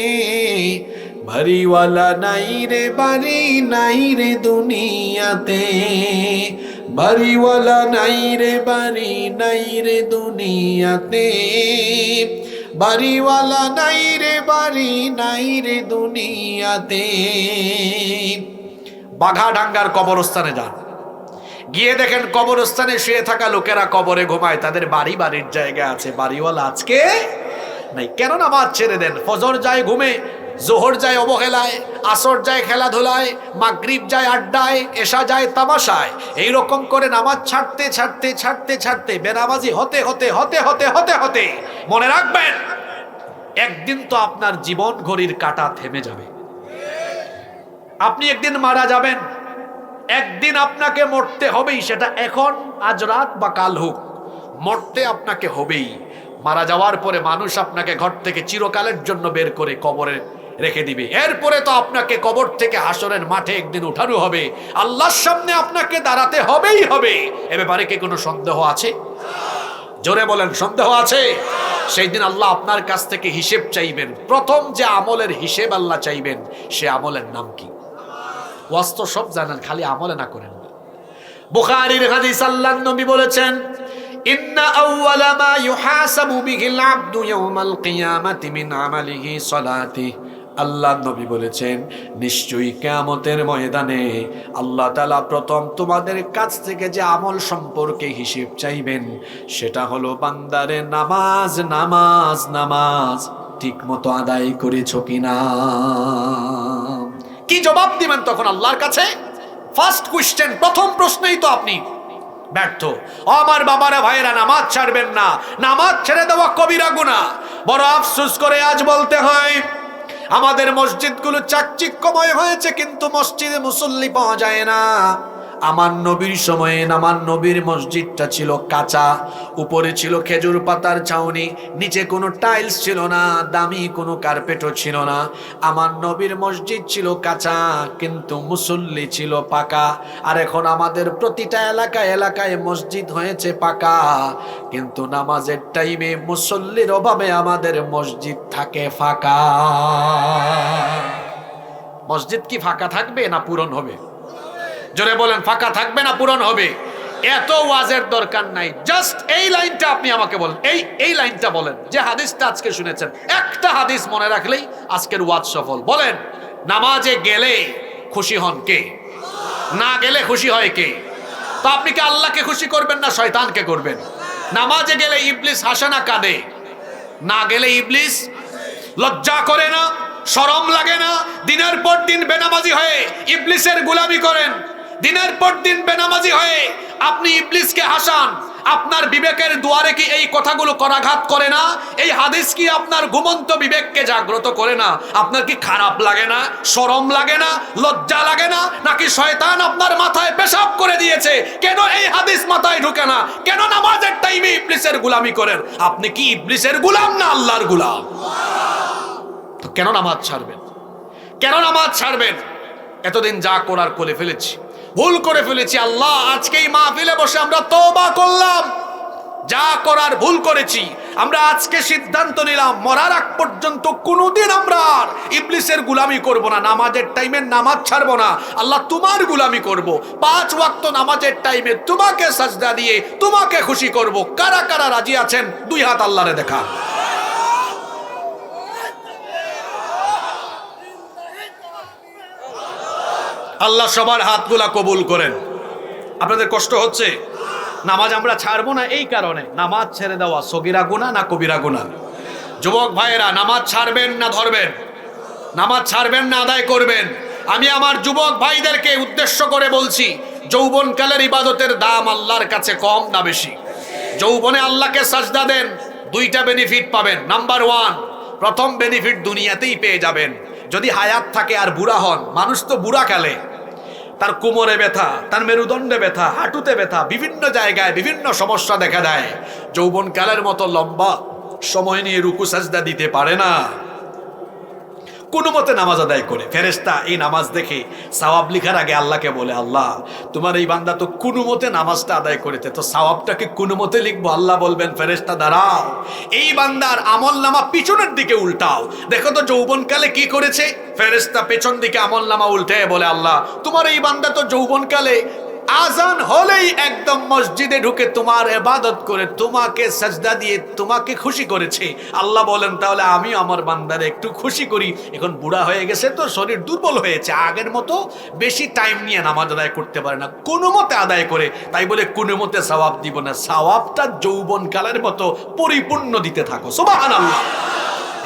বাড়িওয়ালা নাই রে, বাড়ি নাই রে দুনিয়াতে, বাড়িওয়ালা নাই রে, বাড়ি নাই রে দুনিয়াতে, বাড়িওয়ালা নাই রে, বাড়ি নাই রে দুনিয়াতে। বাঘাডাঙ্গার কবরস্থানে যান, গিয়ে দেখেন কবরস্থানে শুয়ে থাকা লোকেরা কবরে ঘুমায়, তাদের বাড়ি বাড়ির জায়গা আছে, বাড়িওয়ালা আজকে নাই। কেন নামাজ ছেড়ে দেন? ফজর যায় ঘুমে, জোহর যায় অবহেলায়, আসর যায় খেলাধুলায়, মাগরিব যায় আড্ডায়, এশা যায় তামাশায়। এইরকম করে নামাজ ছাড়তে ছাড়তে ছাড়তে ছাড়তে বেনামাজি হতে হতে হতে হতে হতে হতে মনে রাখবেন, একদিন তো আপনার জীবন ঘড়ির কাঁটা থেমে যাবে। আপনি একদিন মারা যাবেন, একদিন আপনাকে মরতে হবেই। সেটা এখন, আজ রাত বা কাল হোক, মরতে আপনাকে হবেই। মারা যাওয়ার পরে মানুষ আপনাকে ঘর থেকে চিরকালের জন্য বের করে কবরে রেখে দিবে। এরপরে তো আপনাকে কবর থেকে হাসরের মাঠে একদিন উঠানো হবে, আল্লাহর সামনে আপনাকে দাঁড়াতে হবেই হবে। এ ব্যাপারে কি কোনো সন্দেহ আছে? জোরে বলেন, সন্দেহ আছে? সেই দিন আল্লাহ আপনার কাছ থেকে হিসেব চাইবেন। প্রথম যে আমলের হিসেব আল্লাহ চাইবেন, সে আমলের নাম কি? ওয়াস্ত সব জানেন, খালি আমলে না করেন। বুখারীর হাদিস, আল্লাহর নবী বলেছেন, ইন্না আউওয়ালা মা ইউহাসাবু বিহিল আবদু ইয়াউমাল কিয়ামাতি মিন আমালিহি সালাতিহি। আল্লাহর নবী বলেছেন, নিশ্চয়ই কিয়ামতের ময়দানে আল্লাহ তাআলা প্রথম তোমাদের কাছ থেকে যে আমল সম্পর্কে হিসেব চাইবেন, সেটা হলো বান্দারে নামাজ নামাজ নামাজ ঠিক মতো আদায় করেছো কিনা। কি জবাব দিবেন তখন আল্লাহর কাছে? ফার্স্ট কোশ্চেন, প্রথম প্রশ্নেই তো আপনি ব্যর্থ। আমার বাবারা, ভাইয়েরা, নামাজ ছাড়বেন না। নামাজ ছেড়ে দেওয়া কবিরা গুনাহ। বড় আফসোস করে আজ বলতে হয়, আমাদের মসজিদগুলো চাকচিক্যময় হয়েছে, কিন্তু মসজিদে মুসল্লি পাওয়া যায় না। আমার নবীর সময়ে আমার নবীর মসজিদটা ছিল কাঁচা, উপরে ছিল খেজুর পাতার ছাউনি, নিচে কোনো টাইলস ছিল না, দামি কোনো কার্পেটও ছিল না। আমার নবীর মসজিদ ছিল কাঁচা, কিন্তু মুসল্লি ছিল পাকা। আর এখন আমাদের প্রতিটা এলাকায় এলাকায় মসজিদ হয়েছে পাকা, কিন্তু নামাজের টাইমে মুসল্লির অভাবে আমাদের মসজিদ থাকে ফাঁকা। মসজিদ কি ফাঁকা থাকবে না পূরণ হবে? জোরে বলেন, ফাঁকা থাকবে না পূরণ হবে? এত ওয়াজের দরকার নাই, জাস্ট এই লাইনটা আপনি আমাকে বলেন, এই লাইনটা বলেন, যে হাদিসটা আজকে শুনেছেন, একটা হাদিস মনে রাখলেই আজকের ওয়াজ সফল। বলেন, নামাজে গেলে খুশি হন কে? না গেলে খুশি হয় কে? তো আপনি কি আল্লাহকে খুশি করবেন না শয়তানকে করবেন? নামাজে গেলে ইবলিস হাসে না কাঁদে? না গেলে ইবলিস লজ্জা করে না, শরম লাগে না? দিনের পর দিন বেনামাজি হয়ে ইবলিসের গোলামি করেন, দিনের পর দিন বেনামাজি হয়ে আপনি ইবলিসকে হাসান, আপনার বিবেকের দুয়ারে কি এই কথাগুলো করাঘাত করে না? এই হাদিস কি আপনার ঘুমন্ত বিবেককে জাগ্রত করে না? আপনার কি খারাপ লাগে না, শরম লাগে না, লজ্জা লাগে না? নাকি শয়তান আপনার মাথায় পেশাব করে দিয়েছে? কেন এই হাদিস মাথায় ঢুকে না? কেন নামাজের টাইমে ইবলিসের গোলামি করেন? আপনি কি ইবলিসের গোলাম না আল্লাহর গোলাম? তো কেন নামাজ ছাড়বেন? কেন নামাজ ছাড়বেন? এতদিন যা করার করে ফেলেছি, ভুল করে ফেলেছি। আল্লাহ আজকেই মাহফিলে বসে আমরা তওবা করলাম, যা করার ভুল করেছি। আমরা আজকে সিদ্ধান্ত নিলাম মরার আগ পর্যন্ত কোনোদিন আমরা আর ইবলিসের গোলামি করব না। নামাজের টাইমে নামাজ ছাড়বো না। আল্লাহ তোমার গোলামি করব। 5 ওয়াক্ত নামাজের টাইমে তোমাকে সাজদা দিয়ে তোমাকে খুশি করব। কারা কারা রাজি আছেন 2 হাত আল্লাহরে দেখা। আল্লাহ সবার হাতগুলা কবুল করেন। আপনাদের কষ্ট হচ্ছে? নামাজ আমরা ছাড়বো না এই কারণে, নামাজ ছেড়ে দেওয়া সগীরা গুনাহ না কবিরা গুনাহ? যুবক ভাইয়েরা, নামাজ ছাড়বেন না ধরবেন? নামাজ ছাড়বেন না আদায় করবেন? আমি আমার যুবক ভাইদেরকে উদ্দেশ্য করে বলছি, যৌবনকালের ইবাদতের দাম আল্লাহর কাছে কম না বেশি? যৌবনে আল্লাহকে সাজদা দেন, 2টা বেনিফিট পাবেন। নাম্বার 1, প্রথম বেনিফিট দুনিয়াতেই পেয়ে যাবেন। যদি হায়াত থাকে আর বুড়া হন, মানুষ তো বুড়া কালে তার কোমরে ব্যথা, তার মেরুদণ্ডে ব্যথা, হাঁটুতে ব্যথা, বিভিন্ন জায়গায় বিভিন্ন সমস্যা দেখা দেয়। যৌবনকালের মতো লম্বা সময় নিয়ে রুকু সাজদা দিতে পারে না। কোনো মতে নামাজ আদায় করে। ফেরেশতা এই নামাজ দেখে সওয়াব লিখার আগে আল্লাহকে বলে, আল্লাহ তোমার এই বান্দা তো কোনো মতে নামাজটা আদায় করেছে, তো সওয়াবটাকে কোনো মতে লিখবো। আল্লাহ বলবেন, ফেরেশতা দাঁড়াও, এই বান্দার আমল নামা পিছনের দিকে উল্টাও, দেখো তো যৌবনকালে কি করেছে। ফেরেশতা পেছন দিকে আমল নামা উল্টে বলে, আল্লাহ তোমার এই বান্দা তো যৌবনকালে আজান হলেই একদম মসজিদে ঢুকে তোমার ইবাদত করে তোমাকে সাজদা দিয়ে তোমাকে খুশি করেছে। আল্লাহ বলেন, তাহলে আমি আমার বান্দারে একটু খুশি করি। এখন বুড়া হয়ে গেছে তো, শরীর দুর্বল হয়েছে, আগের মতো বেশি টাইম নিয়ে নামাজ আদায় করতে পারে না, কোনো মতে আদায় করে, তাই বলে কোনো মতে সওয়াব দিব না। সওয়াবটা যৌবনকালের মতো পরিপূর্ণ দিতে থাকো। সুবহানাল্লাহ।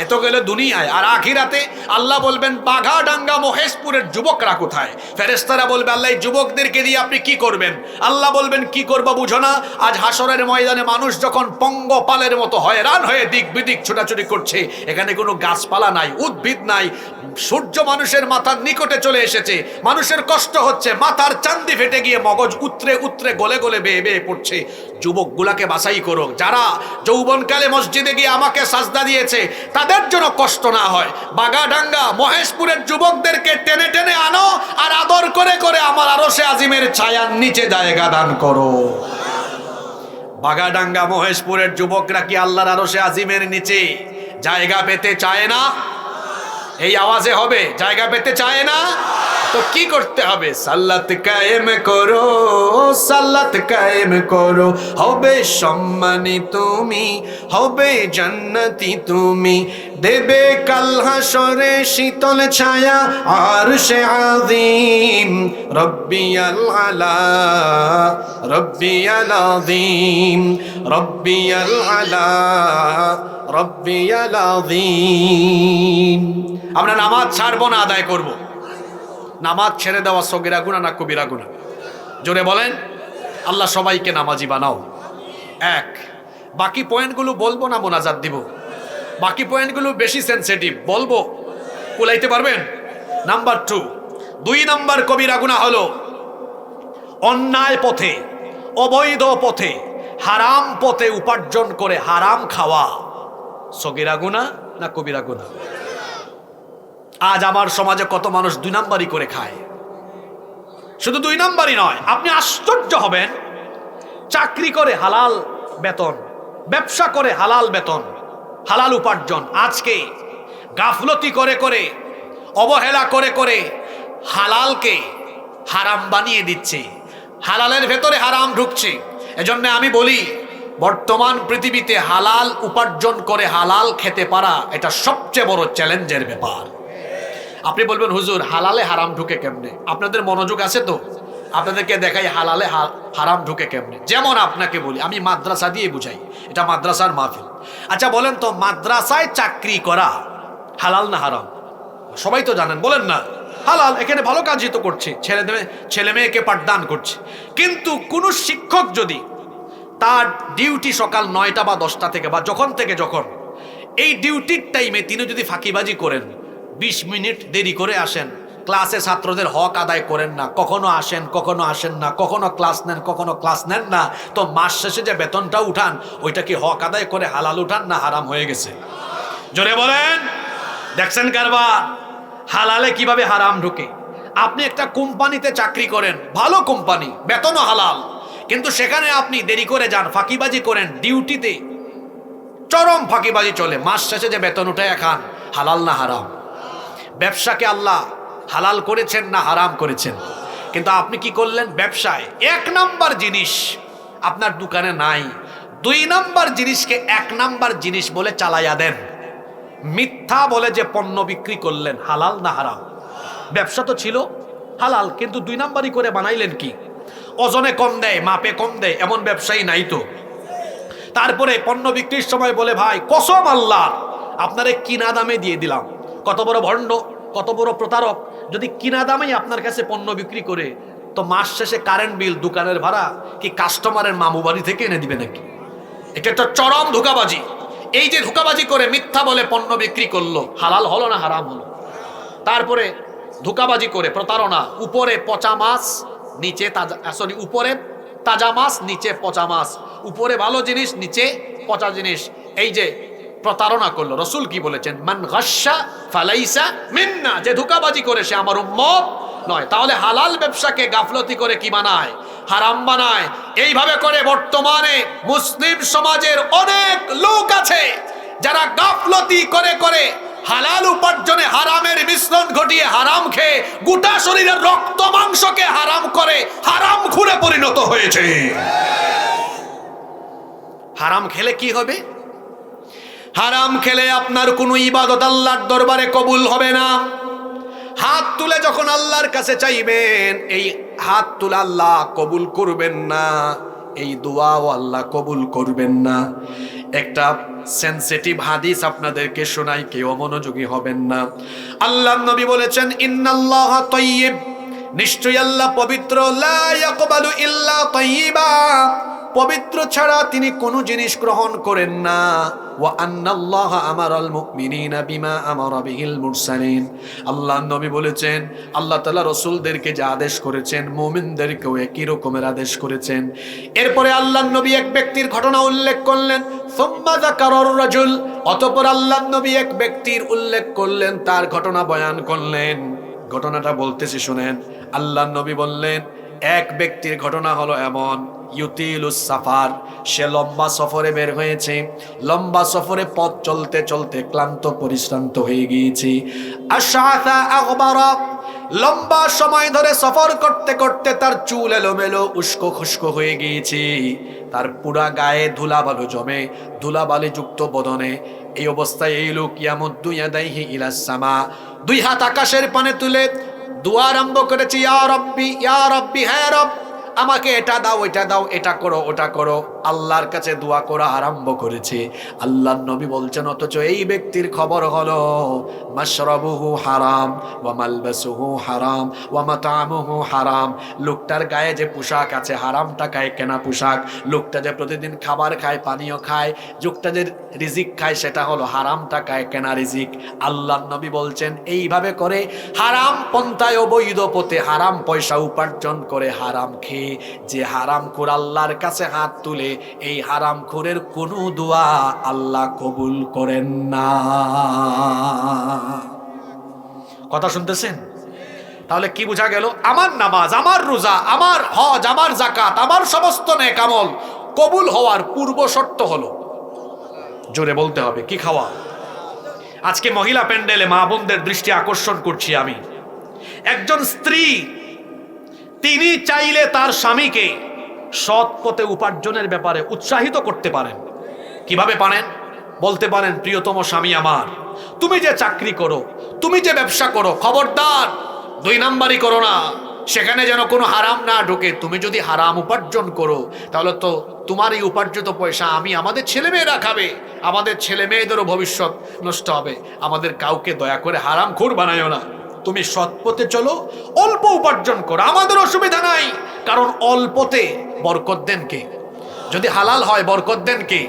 এত গেলে দুনিয়ায়, আর আখিরাতে আল্লাহ বলবেন, বাঘাডাঙ্গা মহেশপুরের যুবকরা কোথায়? ফেরেশতারা বলবে, আল্লাহ এই যুবকদেরকে দিয়ে আপনি কি করবেন? আল্লাহ বলবেন, কি করবা বুঝো না? আজ হাসরের ময়দানে মানুষ যখন পঙ্গপালের মতো হয়রান হয়ে দিক বিদিক ছোটাছুটি করছে, এখানে কোনো গাছপালা নাই, উদ্ভিদ নাই, সূর্য মানুষের মাথার নিকটে চলে এসেছে, মানুষের কষ্ট হচ্ছে, মাথার চান্দি ফেটে গিয়ে মগজ উতরে উতরে গলে গলে বেয়ে বেয়ে পড়ছে। যুবকগুলাকে বাছাই করো, যারা যৌবনকালে মসজিদে গিয়ে আমাকে সাজদা দিয়েছে, তাদের জন্য কষ্ট না হয়। বাঘাডাঙ্গা মহেশপুরের যুবকদেরকে টেনে টেনে আনো, আর আদর করে করে আমার আরশে আজিমের ছায়ার নিচে জায়গা দান করো। বাঘাডাঙ্গা মহেশপুরের যুবকরা কি আল্লাহর আরশে আজিমের নিচে জায়গা পেতে চায় না? এই আওয়াজে হবে, জায়গা পেতে চায় না? তো কি করতে হবে? সাল্লাত কায়েম করো, সাল্লাত কায়েম করো, হবে সম্মানী তুমি, হবে জান্নাতি তুমি, দেবে কাল হাসরে শীতল ছায়া আরশে আযীম। রব্বিয়াল আলা, রব্বিয়াল আযীম, রব্বিয়াল আলা, রব্বিয়াল আযীম। আমরা নামাজ ছাড়বো না, আদায় করব। নামাজ ছেড়ে দেওয়া সগীরা গুনাহ না কবিরা গুনাহ? জোরে বলেন। আল্লাহ সবাইকে নামাজি বানাও। 1, বাকি পয়েন্টগুলো বলবো না, মোনাজাত দিব। বাকি পয়েন্টগুলো বেশি সেনসিটিভ, বলবো, কুলাইতে পারবেন? নাম্বার 2 নাম্বার কবিরা গুনাহ হলো অন্যায় পথে, অবৈধ পথে, হারাম পথে উপার্জন করে হারাম খাওয়া। সগীরা গুনাহ না কবিরা গুনাহ? আজ আমার সমাজে কত মানুষ 2 নাম্বারই করে খায়। শুধু 2 নাম্বারই নয়, আপনি আশ্চর্য হবেন, চাকরি করে হালাল বেতন, ব্যবসা করে হালাল বেতন, হালাল উপার্জন, আজকে গাফলতি করে করে, অবহেলা করে করে হালালকে হারাম বানিয়ে দিচ্ছে, হালালের ভেতরে হারাম ঢুকছে। এজন্য আমি বলি, বর্তমান পৃথিবীতে হালাল উপার্জন করে হালাল খেতে পারা, এটা সবচেয়ে বড় চ্যালেঞ্জের ব্যাপার। আপনি বলবেন, হুজুর হালালে হারাম ঢুকে কেমনে? আপনাদের মনোযোগ আছে তো? আপনাদেরকে দেখাই হালালে হারাম ঢুকে কেমনে। যেমন আপনাকে বলি, আমি মাদ্রাসা দিয়ে বুঝাই, এটা মাদ্রাসার মাহফিল। আচ্ছা বলেন তো, মাদ্রাসায় চাকরি করা হালাল না হারাম? সবাই তো জানেন, বলেন না? হালাল। এখানে ভালো কাজই তো করছে, ছেলে মেয়েকে পাঠদান করছে। কিন্তু কোন শিক্ষক যদি তার ডিউটি সকাল 9টা বা 10টা থেকে বা যখন এই ডিউটির টাইমে তিনি যদি ফাঁকিবাজি করেন, 20 মিনিট দেরি করে আসেন, ক্লাসে ছাত্রদের হক আদায় করেন না, কখনো আসেন না, কখনো ক্লাস নেন না, তো মাস শেষে যে বেতনটা উঠান ওইটা কি হক আদায় করে হালাল উঠান না হারাম হয়ে গেছে? জোরে বলেন। দেখছেন কারবার হালালে কিভাবে হারাম ঢুকে। আপনি একটা কোম্পানিতে চাকরি করেন, ভালো কোম্পানি, বেতনও হালাল, কিন্তু সেখানে আপনি দেরি করে যান, ফাঁকিবাজি করেন, ডিউটিতে চরম ফাঁকিবাজি চলে, মাস শেষে যে বেতন উঠে খান, হালাল না হারাম? ব্যবসাকে আল্লাহ হালাল করেছেন না হারাম করেছেন? কিন্তু আপনি কি করলেন? ব্যবসায় 1 নাম্বার জিনিস আপনার দোকানে নাই, 2 নাম্বার জিনিসকে 1 নাম্বার জিনিস বলে চালাইয়া দেন, মিথ্যা বলে যে পণ্য বিক্রি করলেন, হালাল না হারাম? ব্যবসা তো ছিল হালাল, কিন্তু 2 নাম্বারই করে বানাইলেন কি? ওজনে কম দেয়, মাপে কম দেয়, এমন ব্যবসায়ী নাই তো। তারপরে পণ্য বিক্রির সময় বলে, ভাই কসম আল্লাহ আপনারে কিনা দামে দিয়ে দিলাম। কত বড় ভণ্ড, কত বড় প্রতারক! যদি কিনা দামেই আপনার কাছে পণ্য বিক্রি করে, তো মাস শেষে কারেন্ট বিল, দোকানের ভাড়া কি কাস্টমারের মামু বাড়ি থেকে এনে দিবে নাকি? এটা একটা চরম ধোঁকাবাজি। এই যে ধোঁকাবাজি করে মিথ্যা বলে পণ্য বিক্রি করলো, হালাল হলো না হারাম হলো? তারপরে ধোঁকাবাজি করে প্রতারণা, উপরে পচা মাছ নিচে তাজা, উপরে তাজা মাছ নিচে পচা মাছ, উপরে ভালো জিনিস নিচে পচা জিনিস, এই যে প্রতারণা করলো। রসুল কি বলেছেন? মান গাশশা ফালাইসা মিন্না, যে ধোঁকাবাজি করে সে আমার উম্মত নয়। তাহলে হালাল ব্যবসাকে গাফলতি করে কি বানায়? হারাম বানায়। এইভাবে করে বর্তমানে মুসলিম সমাজের অনেক লোক আছে যারা গাফলতি করে করে হালাল উপার্জনে হারামের মিশ্রণ ঘটিয়ে হারাম খেয়ে গোটা শরীরের রক্ত মাংসকে হারাম করে হারাম খুরে পরিণত হয়েছে। হারাম খেলে কি হবে? হারাম খেলে আপনার কোনো ইবাদত আল্লাহর দরবারে কবুল হবে না। হাত তুলে যখন আল্লাহর কাছে চাইবেন, এই হাত তুলে আল্লাহ কবুল করবেন না, এই দোয়াও আল্লাহ কবুল করবেন না। একটা সেনসিটিভ হাদিস আপনাদেরকে শোনাই, কেউ মনোযোগী হবেন না। আল্লাহর নবী বলেছেন, ইন্নাল্লাহা তাইয়্যিব, নিশ্চয়ই আল্লাহ পবিত্র, লা ইয়াকবালু ইল্লা তাইয়্যিবা, পবিত্র ছাড়া তিনি কোনো জিনিস গ্রহণ করেন না। ওয়া আন্নাল্লাহা আমারাল মুমিনিনা বিমা আমারা বিহিল মুরসালিন, আল্লাহর নবী বলেছেন আল্লাহ তাআলা রাসূলদেরকে যা আদেশ করেছেন মুমিনদেরকেও একই রকমের আদেশ করেছেন। এরপরে আল্লাহর নবী এক ব্যক্তির ঘটনা উল্লেখ করলেন, সুম্মা যাকারার রাজুল, অতঃপর আল্লাহর নবী এক ব্যক্তির উল্লেখ করলেন, তার ঘটনা বয়ান করলেন। ঘটনাটা বলতেছি শুনেন। আল্লাহর নবী বললেন, এক ব্যক্তির ঘটনা হলো এমন, ইউতিলুস সাফার, সে লম্বা সফরে বের হয়েছে, লম্বা সফরে পথ চলতে চলতে ক্লান্ত পরিশ্রান্ত হয়ে গিয়েছে। আশআসা আগবারা, লম্বা সময় ধরে সফর করতে করতে তার চুল এলোমেলো উস্কো খুস্কো হয়ে গিয়েছে, তার পুরা গায়ে ধুলাবালু জমে, ধুলাবালি যুক্ত বদনে। এই অবস্থায় এই লোক ইয়ামুদ্দু ইয়াদাইহি ইলাস সামা, 2 হাত আকাশের পানে তুলে দোয়া আরম্ভ করেছে, ইয়া রাব্বি, হ্যাঁ রব, আমাকে এটা দাও, ওইটা দাও, এটা করো, ওটা করো, আল্লাহর কাছে দোয়া করা আরম্ভ করেছে। আল্লাহর নবী বলছেন, অথচ এই ব্যক্তির খবর হলো মাশরাবুহু হারাম ওয়া মালবাসুহু হারাম ওয়া মাতামুহু হারাম, লোকটার গায়ে যে পোশাক আছে হারাম টাকায় কেনা পোশাক, লোকটা যে প্রতিদিন খাবার খায়, পানীয় খায়, লোকটা যে রিজিক খায় সেটা হলো হারাম টাকায় কেনা রিজিক। আল্লাহর নবী বলছেন, এইভাবে করে হারাম পন্থায় অবৈধ পথে হারাম পয়সা উপার্জন করে হারাম খেয়ে যে হারামখোর আল্লাহর কাছে হাত তুলে, এই হারামখোরের কোনো দোয়া আল্লাহ কবুল করেন না। কথা শুনতেছেন? তাহলে কি বোঝা গেল? আমার নামাজ, আমার রোজা, আমার হজ, আমার যাকাত, আমার সমস্ত নেক আমল কবুল হওয়ার পূর্ব শর্ত হলো, জোরে বলতে হবে, কি? খাওয়া। আজকে মহিলা প্যান্ডেলে মা বোনদের দৃষ্টি আকর্ষণ করছি আমি, একজন স্ত্রী তিনি চাইলে তার স্বামীকে সৎ পথে উপার্জনের ব্যাপারে উৎসাহিত করতে পারেন। কিভাবে পারেন? বলতে পারেন, প্রিয়তম স্বামী আমার, তুমি যে চাকরি করো, তুমি যে ব্যবসা করো, খবরদার 2 নাম্বারই করো না, সেখানে যেন কোনো হারাম না ঢোকে। তুমি যদি হারাম উপার্জন করো তাহলে তো তোমার এই উপার্জিত পয়সা আমাদের ছেলে মেয়েরা খাবে, আমাদের ছেলে মেয়েদেরও ভবিষ্যৎ নষ্ট হবে। আমাদের কাউকে দয়া করে হারামখোর বানায়ো না, তুমি সৎ পথে চলো, অল্প উপার্জন করো, আমাদের অসুবিধা নাই, কারণ অল্পতে বরকত দেন কে? যদি হালাল হয় বরকত দেন কে?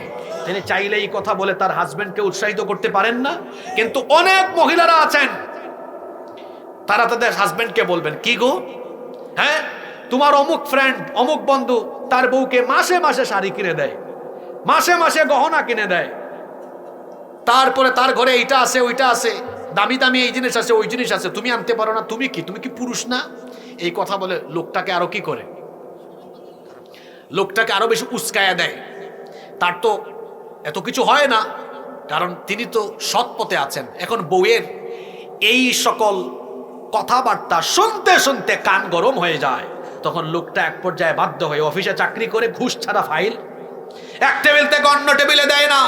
তিনি চাইলে এই কথা বলে তার হাজবেন্ডকে উৎসাহিত করতে পারেন না? কিন্তু অনেক মহিলারা আছেন, তারা তাদের হাজবেন্ডকে বলবেন, কি গো, হ্যাঁ তোমার অমুক ফ্রেন্ড, অমুক বন্ধু তার বউকে মাসে মাসে শাড়ি কিনে দেয়, মাসে মাসে গহনা কিনে দেয়, তারপরে তার ঘরে এইটা আছে ওইটা আছে, দামি দামি এই জিনিস আছে ওই জিনিস আছে, তুমি আনতে পারো না, তুমি কি পুরুষ না? এই কথা বলে লোকটাকে আরো কি করে, লোকটাকে আরো বেশি উস্কায়া দেয়। তার তো এত কিছু হয় না, কারণ তিনি তো সৎ পথে আছেন। এখন বউয়ের এই সকল কথাবার্তা শুনতে শুনতে কান গরম হয়ে যায়। তখন লোকটা এক পর্যায়ে বাধ্য হয়ে অফিসে চাকরি করে ঘুষ ছাড়া ফাইল এক টেবিল থেকে অন্য টেবিলে দেয় না,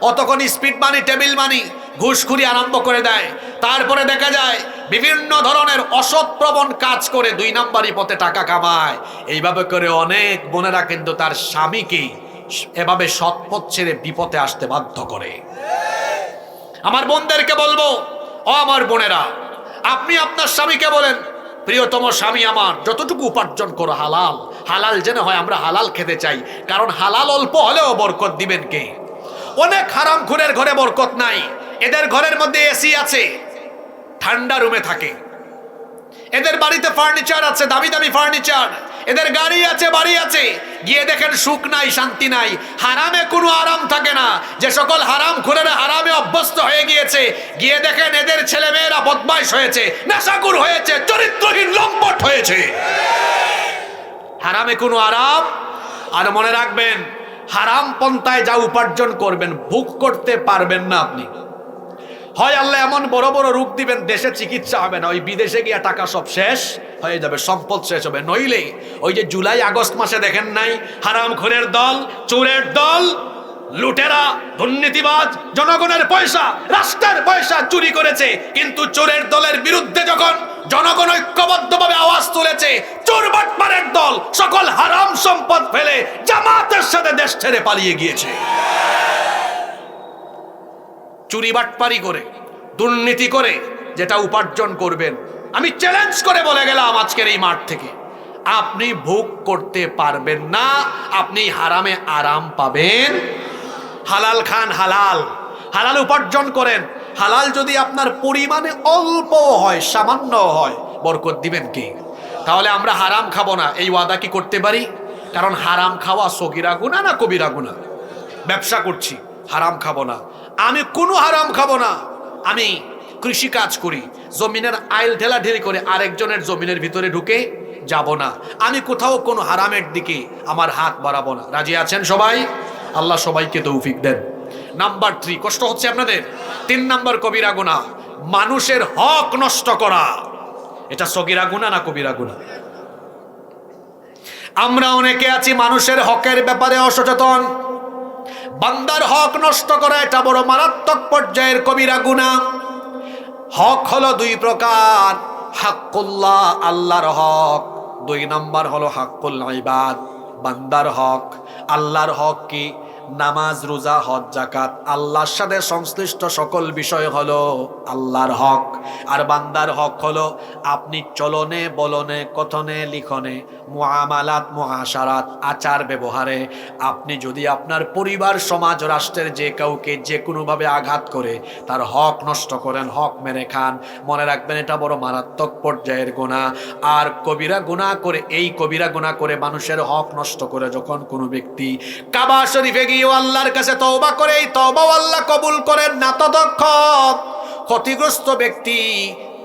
অতক্ষণ স্পিড মানি টেবিল মানি ঘুষখুরি আরম্ভ করে দেয়। তারপরে দেখা যায় বিভিন্ন ধরনের অসৎ প্রবণ কাজ করে 2 নাম্বারি পথে টাকা কামায়। এইভাবে করে অনেক বোনেরা কিন্তু তার স্বামীকে এভাবে সৎ পথ ছেড়ে বিপথে আসতে বাধ্য করে। আমার বোনদেরকে বলবো, ও আমার বোনেরা, আপনি আপনার স্বামীকে বলেন, প্রিয়তম স্বামী আমার, যতটুকু উপার্জন করো হালাল, হালাল যেন হয়, আমরা হালাল খেতে চাই, কারণ হালাল অল্প হলেও বরকত দিবেন কে? অনেক হারামখোরের ঘরে বরকত নাই। এদের ঘরের মধ্যে এসি আছে, ঠান্ডা রুমে থাকে, এদের বাড়িতে ফার্নিচার আছে, দামি দামি ফার্নিচার, এদের গাড়ি আছে, বাড়ি আছে, গিয়ে দেখেন সুখ নাই, শান্তি নাই, হারামে কোনো আরাম থাকে না। যে সকল হারামখোরেরা হারামে অভ্যস্ত হয়ে গিয়েছে, গিয়ে দেখেন এদের ছেলে মেয়েরা বদমাইশ হয়েছে, নেশাখোর হয়েছে, চরিত্রহীন লম্পট হয়েছে। হারামে কোনো আরাম। আর মনে রাখবেন, হারাম পন্থায় যা উপার্জন করবেন ভোগ করতে পারবেন না আপনি। হয় আল্লাহ এমন বড় বড় রোগ দিবেন, দেশে চিকিৎসা হবে না, ওই বিদেশে গিয়া টাকা সব শেষ হয়ে যাবে, সম্পদ শেষ হবে। নইলে ওই যে জুলাই আগস্ট মাসে দেখেন নাই, হারামখোরের দল, চোরের দল, লুটেরা, দুর্নীতিবাজ জনগণের পয়সা, রাষ্ট্রের পয়সা চুরি করেছে, কিন্তু চোরের দলের বিরুদ্ধে যখন জনগণ ঐক্যবদ্ধভাবে আওয়াজ তুলেছে, চোর বাটপারের দল সকল হারাম সম্পদ ফেলে জামাতের সাথে দেশ ছেড়ে পালিয়ে গিয়েছে। চুরি বাটপারি করে, দুর্নীতি করে যেটা উপার্জন করবেন, আমি চ্যালেঞ্জ করে বলে গেলাম আজকের এই মাঠ থেকে, আপনি ভোগ করতে পারবেন না, আপনি হারামে আরাম পাবেন। হালাল খান, হালাল হালাল উপার্জন করেন। হালাল যদি আপনার পরিমাণে অল্প হয়, সামান্য হয়, বরকত দিবেন কি? তাহলে আমরা হারাম খাবো না, এই ওয়াদা কি করতে পারি? কারণ হারাম খাওয়া সগীরা গুনাহ না কবিরা গুনাহ? ব্যবসা করছি, হারাম খাবো না, আমি কোনো হারাম খাবো না। আমি কৃষি কাজ করি, জমিনের আইল ঢেলাঢেলি করে আরেকজনের জমিনের ভিতরে ঢুকে যাব না, আমি কোথাও কোনো হারামের দিকে আমার হাত বাড়াবো না। রাজি আছেন সবাই? আল্লাহ সবাইকে তৌফিক দেন। নাম্বার 3, কষ্ট হচ্ছে আপনাদের? 3 নাম্বার কবিরা গুনাহ, মানুষের হক নষ্ট করা। এটা সগীরা গুনাহ না কবিরা গুনাহ? আমরা অনেকে আছি মানুষের হকের ব্যাপারে অসচেতন। বান্দার হক নষ্ট করা এটা বড় মারাত্মক পর্যায়ের কবিরা গুনাহ। হক হলো 2 প্রকার, হাক্কুল্লাহ, আল্লাহর হক, 2 নাম্বার হলো হাক্কুল ইবাদ, বান্দার হক। আল্লাহর হক কি? নামাজ, রোজা, হজ, যাকাত, আল্লাহর সাথে সংশ্লিষ্ট সকল বিষয় হলো আল্লাহর হক। আর বান্দার হক হলো আপনি চলনে, বলনে, কথনে, লিখনে, মুআমালাত, মুআশারাত, আচার ব্যবহারে আপনি যদি আপনার পরিবার, সমাজ, রাষ্ট্রের যে কাউকে যে কোনোভাবে আঘাত করে তার হক নষ্ট করেন, হক মেরে খান, মনে রাখবেন এটা বড় মারাত্মক পর্যায়ের গুনাহ। আর কবিরা গুনাহ করে, এই কবিরা গুনাহ করে মানুষের হক নষ্ট করে যখন কোনো ব্যক্তি কাবা শরীফে গিয়ে আল্লাহর কাছে তওবা করে, এই তওবাও আল্লাহ কবুল করেন না ততক্ষণ ক্ষতিগ্রস্ত ব্যক্তি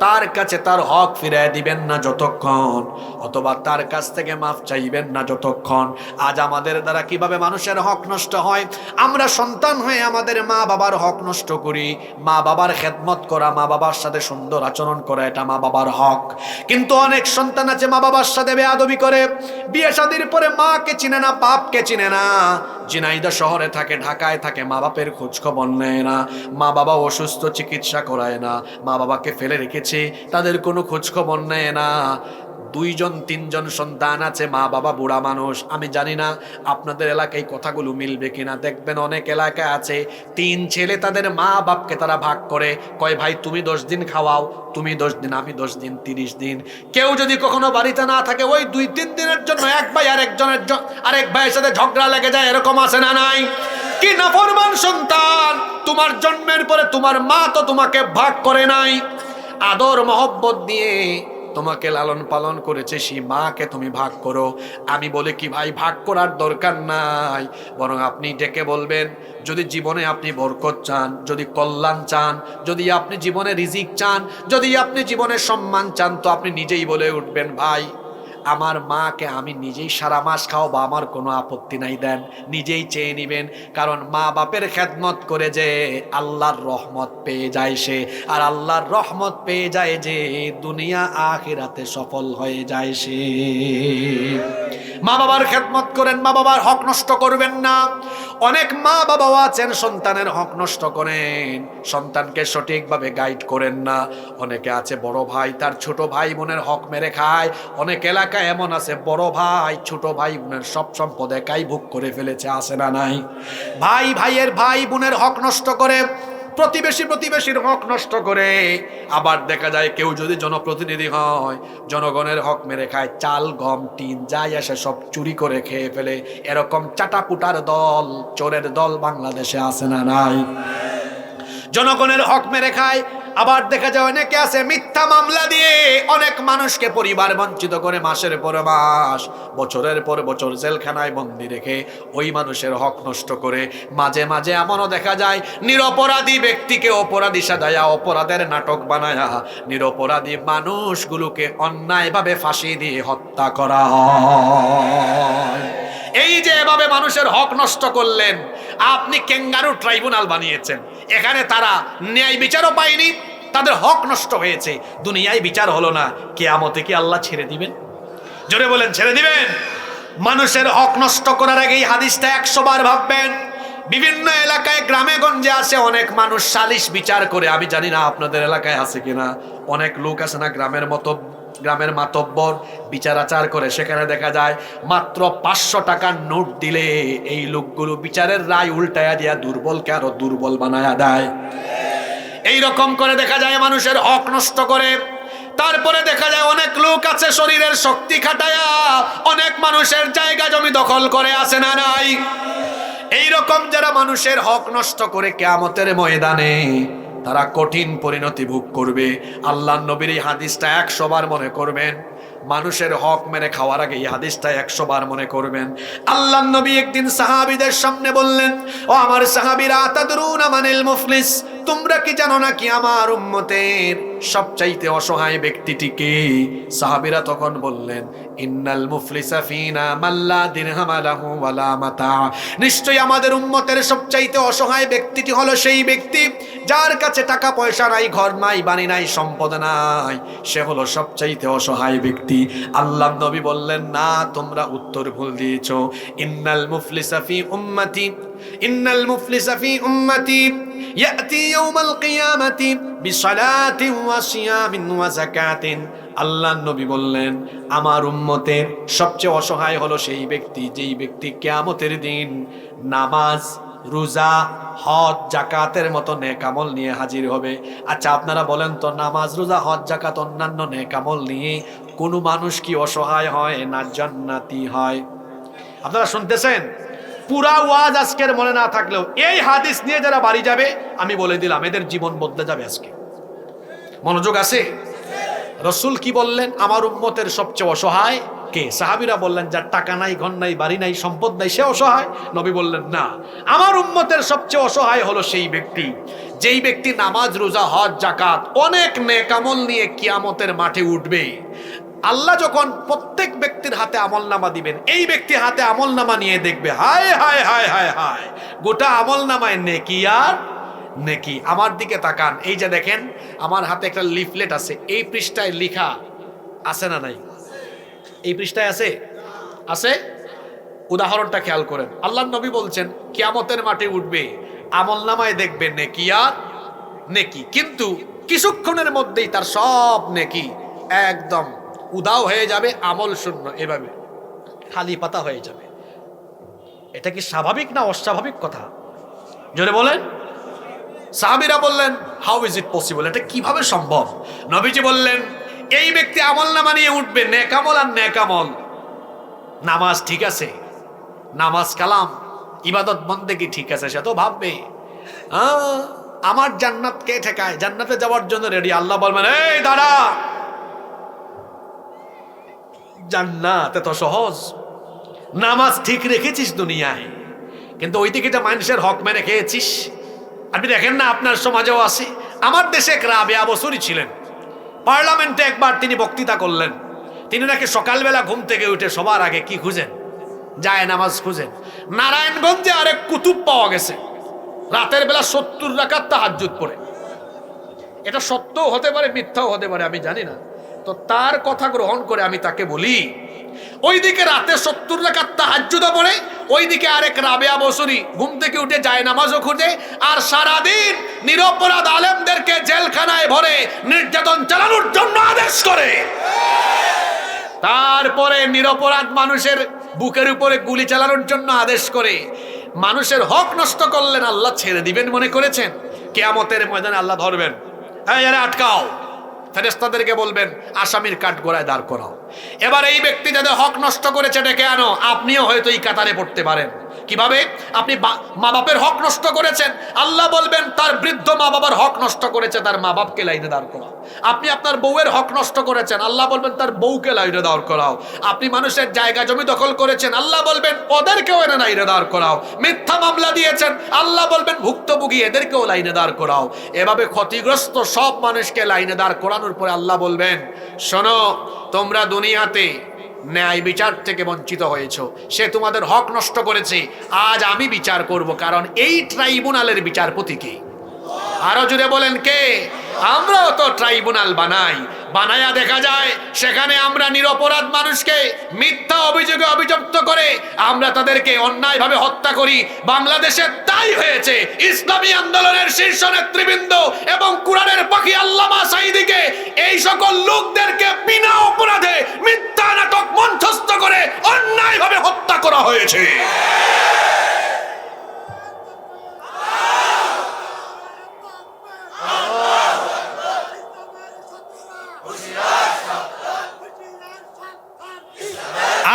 তার কাছে তার হক ফিরিয়ে দিবেন না যতক্ষণ, অথবা তার কাছ থেকে মাফ চাইবেন না যতক্ষণ। আজ আমাদের দ্বারা কিভাবে মানুষের হক নষ্ট হয়? আমরা সন্তান হয়ে আমাদের মা বাবার হক নষ্ট করি। মা বাবার খেদমত করা, মা বাবার সাথে সুন্দর আচরণ করা, এটা মা বাবার হক। কিন্তু অনেক সন্তান আছে মা বাবার সাথে বেয়াদবি করে, বিয়ে শাদীর পরে মাকে চিনে না, বাপকে চিনে না, ঝিনাইদহ শহরে থাকে, ঢাকায় থাকে, মা বাপের খোঁজ খবর নেয় না, মা বাবা অসুস্থ, চিকিৎসা করায় না, মা বাবাকে ফেলে রেখেছে, তাদের কোনো খোঁজ খবর নেয় না। দুইজন তিনজন সন্তান আছে, মা বাবা বুড়া মানুষ। আমি জানি না আপনাদের এলাকায় কথাগুলো মিলবে কিনা। দেখবেন অনেক এলাকায় আছে 3 ছেলে, তাদের মা বাপকে তারা ভাগ করে, কয় ভাই তুমি 10 দিন খাওয়াও, তুমি 10 দিন, আমি 10 দিন, 30 দিন। কেউ যদি কখনো বাড়িতে না থাকে, ওই 2-3 দিনের জন্য এক ভাই আরেক ভাইয়ের সাথে ঝগড়া লেগে যায়, এরকম আছে না নাই? কি নাফরমান সন্তান! তোমার জন্মের পরে তোমার মা তো তোমাকে ভাগ করে নাই, আদর মহব্বত দিয়ে তোমাকে লালন পালন করেছে, সেই মাকে তুমি ভাগ করো। আমি বলি কি ভাই, ভাগ করার দরকার নাই, বরং আপনি ডেকে বলবেন, যদি জীবনে আপনি বরকত চান, যদি কল্যাণ চান, যদি আপনি জীবনে রিজিক চান, যদি আপনি জীবনে সম্মান চান, তো আপনি নিজেই বলে উঠবেন, ভাই আমার মাকে আমি নিজেই সারা মাস খাওয়াবো, আমার কোনো আপত্তি নাই, দেন। নিজেই চেয়ে নিবেন, কারণ মা বাপের খেদমত করে যে আল্লাহর রহমত পেয়ে যায় সে, আর আল্লাহর রহমত পেয়ে যায় যে দুনিয়া আখিরাতে সফল হয়ে যায় সে। মা বাবার খেদমত করেন, মা বাবার হক নষ্ট করবেন না। অনেক মা বাবাও আছেন সন্তানের হক নষ্ট করেন, সন্তানকে সঠিকভাবে গাইড করেন না। অনেকে আছে বড় ভাই তার ছোট ভাই বোনের হক মেরে খায়। অনেক এলাকায় এমন আছে বড় ভাই ছোট ভাই বোনের সব সম্পদ একাই ভোগ করে ফেলেছে, আছে না নাই? ভাই ভাইয়ের ভাই বোনের হক নষ্ট করে, প্রতিবেশীর হক নষ্ট করে। আবার দেখা যায় কেউ যদি জনপ্রতিনিধি হয়, জনগণের হক মেরে খায়, চাল গম টিন যাই আসে সব চুরি করে খেয়ে ফেলে। এরকম চাটাপুটার দল, চোরের দল বাংলাদেশে আছে না নাই? জনগণের হক মেরে খায়। আবার দেখা যায় অনেকে আছে মিথ্যা মামলা দিয়ে অনেক মানুষকে পরিবার বঞ্চিত করে, মাসের পর মাস, বছরের পর বছর জেলখানায় বন্দি রেখে ওই মানুষের হক নষ্ট করে। মাঝে মাঝে এমনও দেখা যায় নিরপরাধী ব্যক্তিকে অপরাধী সাজায়া, অপরাধের নাটক বানায়া নিরপরাধী মানুষগুলোকে অন্যায়ভাবে ফাঁসি দিয়ে হত্যা করা হয়। এই যে এভাবে মানুষের হক নষ্ট করলেন, আপনি ক্যাঙ্গারু ট্রাইব্যুনাল বানিয়েছেন, এখানে তারা ন্যায় বিচারও পায়নি, তাদের হক নষ্ট হয়েছে, দুনিয়ায় বিচার হলো না, কিয়ামতে কি আল্লাহ ছেড়ে দিবেন? জোরে বলেন, ছেড়ে দিবেন? মানুষের হক নষ্ট করার আগে এই হাদিসটা 100 বার ভাববেন। বিভিন্ন এলাকায় গ্রামে গঞ্জে আছে অনেক মানুষ সালিশ বিচার করে, আমি জানি না আপনাদের এলাকায় আছে কিনা। অনেক লোক আছে না গ্রামের মাতব্বর বিচার আচার করে, সেখানে দেখা যায় মাত্র 500 টাকার নোট দিলে এই লোকগুলো বিচারের রায় উল্টায়া দিয়া দুর্বলকে আরো দুর্বল বানায়া দেয়। এই রকম করে দেখা যায় মানুষের হক নষ্ট করে। তারপরে দেখা যায় অনেক লোক আছে শরীরের শক্তি খাটায়া অনেক মানুষের জায়গা জমি দখল করে, আছে না নাই? এই রকম যারা মানুষের হক নষ্ট করে কিয়ামতের ময়দানে তারা কঠিন পরিণতি ভোগ করবে। আল্লাহর নবীর এই হাদিসটা 100 বার মনে করবেন। মানুষের হক মেরে খাওয়ার আগে এই হাদিসটা 100 বার মনে করবেন। আল্লাহর নবী একদিন সাহাবীদের সামনে বললেন, ও আমার সাহাবীরা, তাদরুনা মানিল মুফলিস, তোমরা কি জানো না কি আমার উম্মতের সবচাইতে অসহায় ব্যক্তিটিকে? সাহাবীরা তখন বললেন, ইন্নাল মুফলিসা ফিনা মাল্লা দিরহাম লাহু ওয়ালা মাতা, নিশ্চয়ই আমাদের উম্মতের সবচাইতে অসহায় ব্যক্তিটি হলো সেই ব্যক্তি যার কাছে টাকা পয়সা নাই, ঘর নাই, বাড়ি নাই, সম্পদ নাই, সে হলো সবচাইতে অসহায় ব্যক্তি। আল্লাহর নবী বললেন, না, তোমরা উত্তর ভুল দিয়েছো। ইন্নাল মুফলিসা ফি উম্মতি, ইন্নাল মুফলিসা ফি উম্মতি ইয়াতি ইয়াউমাল কিয়ামাতি বিসালাতিন ওয়া সিয়ামিন ওয়া যাকাতিন। আল্লাহর নবী বললেন, আমার উম্মতের সবচেয়ে অসহায় হলো সেই ব্যক্তি যেই ব্যক্তি কিয়ামতের দিন নামাজ, রোজা, হজ, জাকাতের মতো নেক আমল নিয়ে হাজির হবে। আচ্ছা আপনারা বলেন তো, নামাজ, রোজা, হজ, জাকাত, অন্যান্য নেক আমল নিয়ে কোনো মানুষ কি অসহায় হয় না জান্নাতি হয়? আপনারা শুনতেছেন? পুরা ওয়াজ আজকের মনে না থাকলেও এই হাদিস নিয়ে যারা বাড়ি যাবে, আমি বলে দিলাম এদের জীবন বদলে যাবে আজকে। মনোযোগ আছে? রাসূল কি বললেন? আমার উম্মতের সবচেয়ে অসহায় কে? সাহাবীরা বললেন, যার টাকা নাই, ঘর নাই, বাড়ি নাই, সম্পদ নাই, সে অসহায়? নবী বললেন, না, আমার উম্মতের সবচেয়ে অসহায় হলো সেই ব্যক্তি যেই ব্যক্তি নামাজ, রোজা, হজ, জাকাত, অনেক নেক আমল নিয়ে কিয়ামতের মাঠে উঠবে। আল্লাহ যখন প্রত্যেক ব্যক্তির হাতে আমলনামা দিবেন, এই ব্যক্তি হাতে আমলনামা নিয়ে দেখবে, হায় হায় হায় হায় হায়, গোটা আমলনামায় নেকি আর নেকি। আমার দিকে তাকান, এই যে দেখেন আমার হাতে একটা লিফলেট আছে, এই পৃষ্ঠায় লেখা আছে না নাই? এই পৃষ্ঠায় আছে, আছে। উদাহরণটা খেয়াল করেন। আল্লাহর নবী বলছেন কিয়ামতের মাঠে উঠবে, আমলনামায় দেখবে নেকি আর নেকি, কিন্তু কিছুক্ষণের মধ্যেই তার সব নেকি একদম উদাও হয়ে যাবে, আমল শূন্য, এভাবে খালি পাতা হয়ে যাবে। এটা কি স্বাভাবিক না অস্বাভাবিক কথা? জোরে বলেন। সাহাবীরা বললেন, হাউ ইজ ইট পসিবল, এটা কিভাবে সম্ভব? নবীজি বললেন, এই ব্যক্তি আমল নামা নিয়ে উঠবে, নেকামল আর নেকামল। নামাজ ঠিক আছে, নামাজ কালাম ইবাদত বন্দেগী ঠিক আছে, সে তো ভাববে আমার জান্নাত কে ঠেকায়, জান্নাতে যাওয়ার জন্য রেডি। আল্লাহ বলবেন, এই দাঁড়া, জান্নাত এত সহজ? নামাজ ঠিক রেখেছিস দুনিয়ায়, কিন্তু ওইদিকে যে মানুষের হক মেরে খেয়েছিস। আপনি দেখেন না, আপনার সমাজেও আছে। আমার দেশে এক রাবেয়া বসুরি ছিলেন, পার্লামেন্টে একবার তিনি বক্তৃতা করলেন। তিনি নাকি সকালবেলা ঘুম থেকে উঠে সবার আগে কি খুঁজেন? যায় নামাজ খুঁজেন। নারায়ণগঞ্জে আরেক কুতুব পাওয়া গেছে, রাতের বেলা 70 রাকাত তাহাজ্জুদ পড়ে। এটা সত্যও হতে পারে, মিথ্যাও হতে পারে, আমি জানি না। তো তার কথা গ্রহণ করে আমি তাকে বলি, ওইদিকে রাতে 70 রাকাত তাহাজ্জুদ পড়ে, ওইদিকে আরেক রাবেয়া বসুরি ঘুম থেকে উঠে যায় নামাজও খুঁজে, আর সারাদিন নিরপরাধ আলেমদেরকে জেলখানায় ভরে নির্যাতন চালানোর জন্য আদেশ করে। তারপরে নিরপরাধ মানুষের বুকের উপরে গুলি চালানোর জন্য আদেশ করে। মানুষের হক নষ্ট করলেন, আল্লাহ ছেড়ে দিবেন মনে করেছেন? কিয়ামতের ময়দানে আল্লাহ ধরবেন, এই আরে আটকাও, ফেরেশতাদেরকে বলবেন আসামির কাঠগড়ায় দাঁড় করাও। এবার এই ব্যক্তি যাদের হক নষ্ট করেছে ডেকে আনো। আপনিও হয়তো এই কাতারে পড়তে পারেন। কিভাবে? আপনি মা বাপের হক নষ্ট করেছেন, আল্লাহ বলবেন তার বৃদ্ধ মা বাবার হক নষ্ট করেছে, তার মা বাপকে লাইনে দাঁড় করাও। আপনি আপনার বউয়ের হক নষ্ট করেছেন, আল্লাহ বলবেন তার বউকে লাইনে দাঁড় করাও। আপনি মানুষের জায়গা জমি দখল করেছেন, আল্লাহ বলবেন ওদেরকেও এনে লাইনে দাঁড় করাও। মিথ্যা মামলা দিয়েছেন, আল্লাহ বলবেন ভুক্তভোগী এদেরকেও লাইনে দাঁড় করাও। এভাবে ক্ষতিগ্রস্ত সব মানুষকে লাইনে দাঁড় করানোর পরে আল্লাহ বলবেন, শোনো, তোমরা দুনিয়াতে ন্যায় বিচার থেকে বঞ্চিত হয়েছো, সে তোমাদের হক নষ্ট করেছে, আজ আমি বিচার করব, কারণ এই ট্রাইব্যুনালের বিচারপতি কে? আরো জুড়ে বলেন কে? আমরাও তো ট্রাইব্যুনাল বানাই, বানায়া দেখা যায় সেখানে আমরা নিরপরাধ মানুষকে মিথ্যা অভিযোগে অভিযুক্ত করে আমরা তাদেরকে অন্যায়ভাবে হত্যা করি। বাংলাদেশে তাই হয়েছে। ইসলামী আন্দোলনের শীর্ষ নেতৃবৃন্দ এবং কুরআনের পাখি আল্লামা সাঈদীকে এই সকল লোকদেরকে বিনা অপরাধে মিথ্যা নাটক মঞ্চস্থ করে অন্যায়ভাবে হত্যা করা হয়েছে।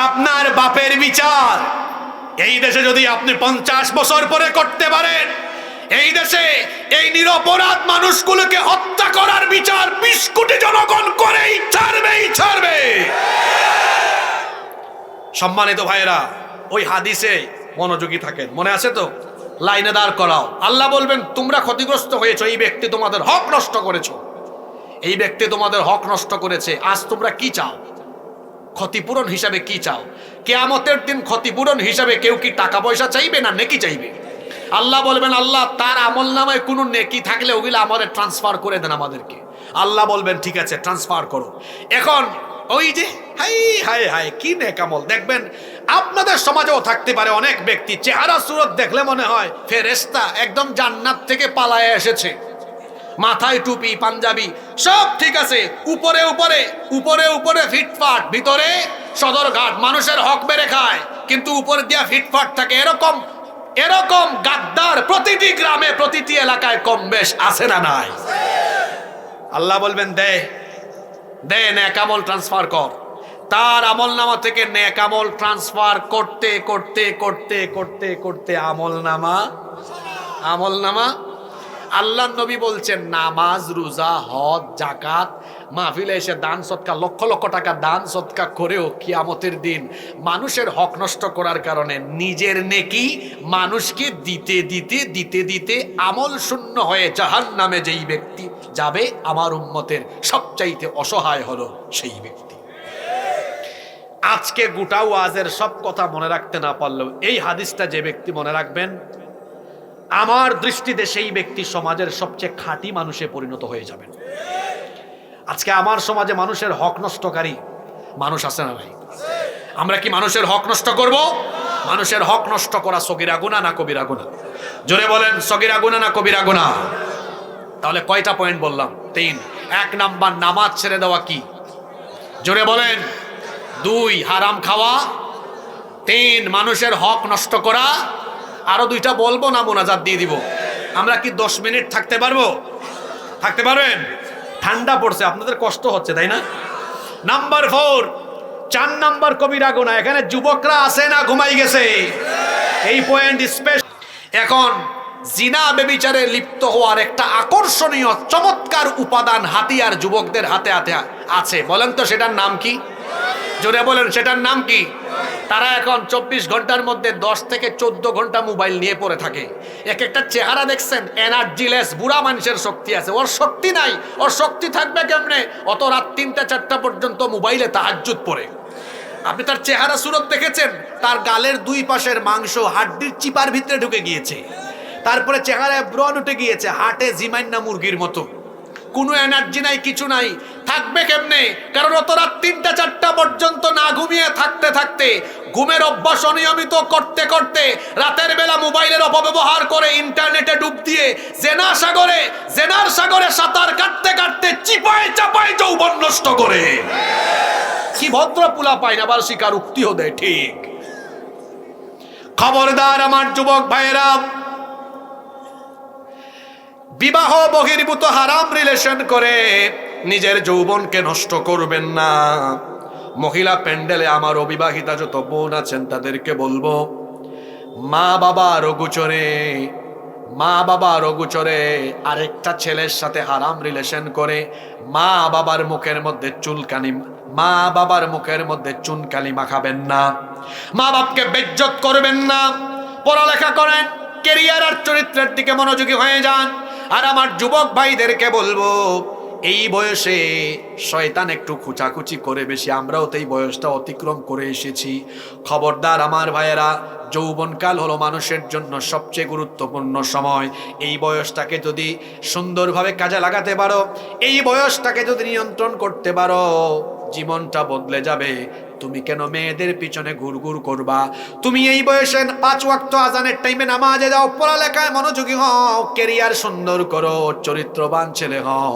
আপনার বাপের বিচার এই দেশে যদি আপনি 50 বছর পরে করতে পারেন, এই দেশে এই নিরপরাধ মানুষগুলোকে হত্যা করার বিচার 20 কোটি জনগণ করেই ছাড়বে। সম্মানিত ভাইরা, ওই হাদিসে মনোযোগী থাকেন, মনে আছে তো? লাইনে দাঁড় করাও। আল্লাহ বলবেন তোমরা ক্ষতিগ্রস্ত হয়েছো, এই ব্যক্তি তোমাদের হক নষ্ট করেছো, এই ব্যক্তি তোমাদের হক নষ্ট করেছে, আজ তোমরা কি চাও? ক্ষতিপূরণ হিসাবে কি চাও? কিয়ামতের দিন ক্ষতিপূরণ হিসাবে কেউ কি টাকা পয়সা চাইবে না নেকি চাইবে? আল্লাহ বলবেন, আল্লাহ তার আমল নামায় কোনো নেকি থাকলে ওগুলো আমাদের ট্রান্সফার করে দেন আমাদেরকে। আল্লাহ বলবেন ঠিক আছে, ট্রান্সফার করো। এখন ওই যে হাই হাই হাই কি নেকামল, দেখবেন আপনাদের সমাজেও থাকতে পারে অনেক ব্যক্তি চেহারা সুরত দেখলে মনে হয় ফেরেশতা, একদম জান্নাত থেকে পালায়ে এসেছে। মাথায় টুপি, পাঞ্জাবি সব ঠিক আছে, উপরে উপরে উপরে উপরে ফিটফাট, ভিতরে সদরঘাট, মানুষের হক মেরে খায়, কিন্তু উপরে দিয়া ফিটফাট থাকে। এরকম এরকম গাদ্দার প্রতিটি গ্রামে প্রতিটি এলাকায় কম বেশ আছে না নাই? আল্লাহ বলবেন দে দে, নেক আমল ট্রান্সফার কর। তার আমল নামা থেকে নেক আমল ট্রান্সফার করতে করতে করতে করতে করতে আমল নামা আল্লাহ নবী বলছেন নামাজ, রোজা, হজ, জাকাত, মাহফিলে এসে দান সদকা, লক্ষ লক্ষ টাকা দান সদকা করেও কিয়ামতের দিন মানুষের হক নষ্ট করার কারণে নিজের নেকি মানুষকে দিতে দিতে দিতে দিতে আমল শূন্য হয়ে জাহান্নামে যেই ব্যক্তি যাবে, আমার উম্মতের সবচাইতে অসহায় হলো সেই ব্যক্তি। আজকে গোটা ওয়াজের সব কথা মনে রাখতে না পারলেও এই হাদিসটা যে ব্যক্তি মনে রাখবেন, আমার দৃষ্টিতে সেই ব্যক্তি সমাজের সবচেয়ে খাঁটি মানুষে পরিণত হয়ে যাবেন। আজকে আমার সমাজে মানুষের হক নষ্টকারী মানুষ আছে না ভাই? আমরা কি মানুষের হক নষ্ট করব? মানুষের হক নষ্ট করা সগীরা গুনাহ না কবিরা গুনাহ? জোরে বলেন, সগীরা গুনাহ না কবিরা গুনাহ? তাহলে কয়টা পয়েন্ট বললাম? 3। 1 নাম্বার, নামাজ ছেড়ে দেওয়া কি জোরে বলেন। 2, হারাম খাওয়া। 3, মানুষের হক নষ্ট করা। আরো 2টা বলবো না, মোনাজাত দিয়ে দিব। আমরা কি 10 মিনিট থাকতে পারবো? থাকতে পারবেন? ঠান্ডা পড়ছে, আপনাদের কষ্ট হচ্ছে তাই না? নাম্বার 4, 4 নাম্বার কবিরা গুনাহ। এখানে যুবকরা আছে না ঘুমাই গেছে? এই পয়েন্ট স্পেশাল। এখন জিনা ব্যভিচারে লিপ্ত হওয়ার একটা আকর্ষণীয় চমৎকার উপাদান হাতিয়ার যুবকদের হাতে হাতে আছে। বলেন তো সেটার নাম কি? জোরে বলেন, সেটার নাম কি? তারা এখন 24 ঘন্টার মধ্যে 10 থেকে 14 ঘন্টা মোবাইল নিয়ে পড়ে থাকে। এক একটা চেহারা দেখছেন, এনার্জিলেস, বুড়া মানুষের শক্তি আছে, ওর শক্তি নাই। ওর শক্তি থাকবে কেমনে? অত রাত 3টা 4টা পর্যন্ত মোবাইলে তাহাজ্জুদ পড়ে। আপনি তার চেহারা সুরত দেখেছেন? তার গালের 2 পাশের মাংস হাড্ডির চিপার ভিতরে ঢুকে গিয়েছে। তারপরে চেহারায় ব্রণ উঠে গিয়েছে, হাটে জিমাইন্না মুরগির মতো। কোনো এনার্জি নাই, কিছু নাই। থাকবে কেমনে? কারণ অত রাত 3টা 4টা পর্যন্ত না ঘুমিয়ে থাকতে থাকতে, ঘুমের অভ্যাস অনিয়মিত করতে করতে, রাতের বেলা মোবাইলের অপব্যবহার করে, ইন্টারনেটে ডুব দিয়ে জেনার সাগরে সাঁতার কাটতে কাটতে চিপায় চাপায় যৌবন নষ্ট করে। কি ভদ্র পোলা পায় না, আবার শিকার উক্তিও দেয়। ঠিক। খবরদার আমার যুবক ভাইয়েরা, বিবাহ বহির্ভূত হারাম রিলেশন করে নিজের যৌবনকে নষ্ট করবেন না। মহিলা প্যান্ডেলে আমার অবিবাহিতা যত বোন আছেন তাদেরকে বলবো, মা বাবা রঘুচরে আরেকটা ছেলের সাথে হারাম রিলেশন করে মা বাবার মুখের মধ্যে চুনকালি মাখাবেন না। মা বাপকে বেজ্জত করবেন না। পড়ালেখা করেন, ক্যারিয়ার আর চরিত্রের দিকে মনোযোগী হয়ে যান। আর আমার যুবক ভাইদেরকে বলবো, এই বয়সে শয়তান একটু খুচাখুচি করে বেশি। আমরাও তো এই বয়সটা অতিক্রম করে এসেছি। খবরদার আমার ভাইয়েরা, যৌবনকাল হলো মানুষের জন্য সবচেয়ে গুরুত্বপূর্ণ সময়। এই বয়সটাকে যদি সুন্দরভাবে কাজে লাগাতে পারো, এই বয়সটাকে যদি নিয়ন্ত্রণ করতে পারো, জীবনটা বদলে যাবে। তুমি কেন মেয়েদের পিছনে ঘুরঘুর করবা? তুমি এই বয়সে 5 ওয়াক্ত আজানের টাইমে নামাজে যাও, পড়ালেখায় মনোযোগী হও, ক্যারিয়ার সুন্দর করো, চরিত্রবান ছেলে হও।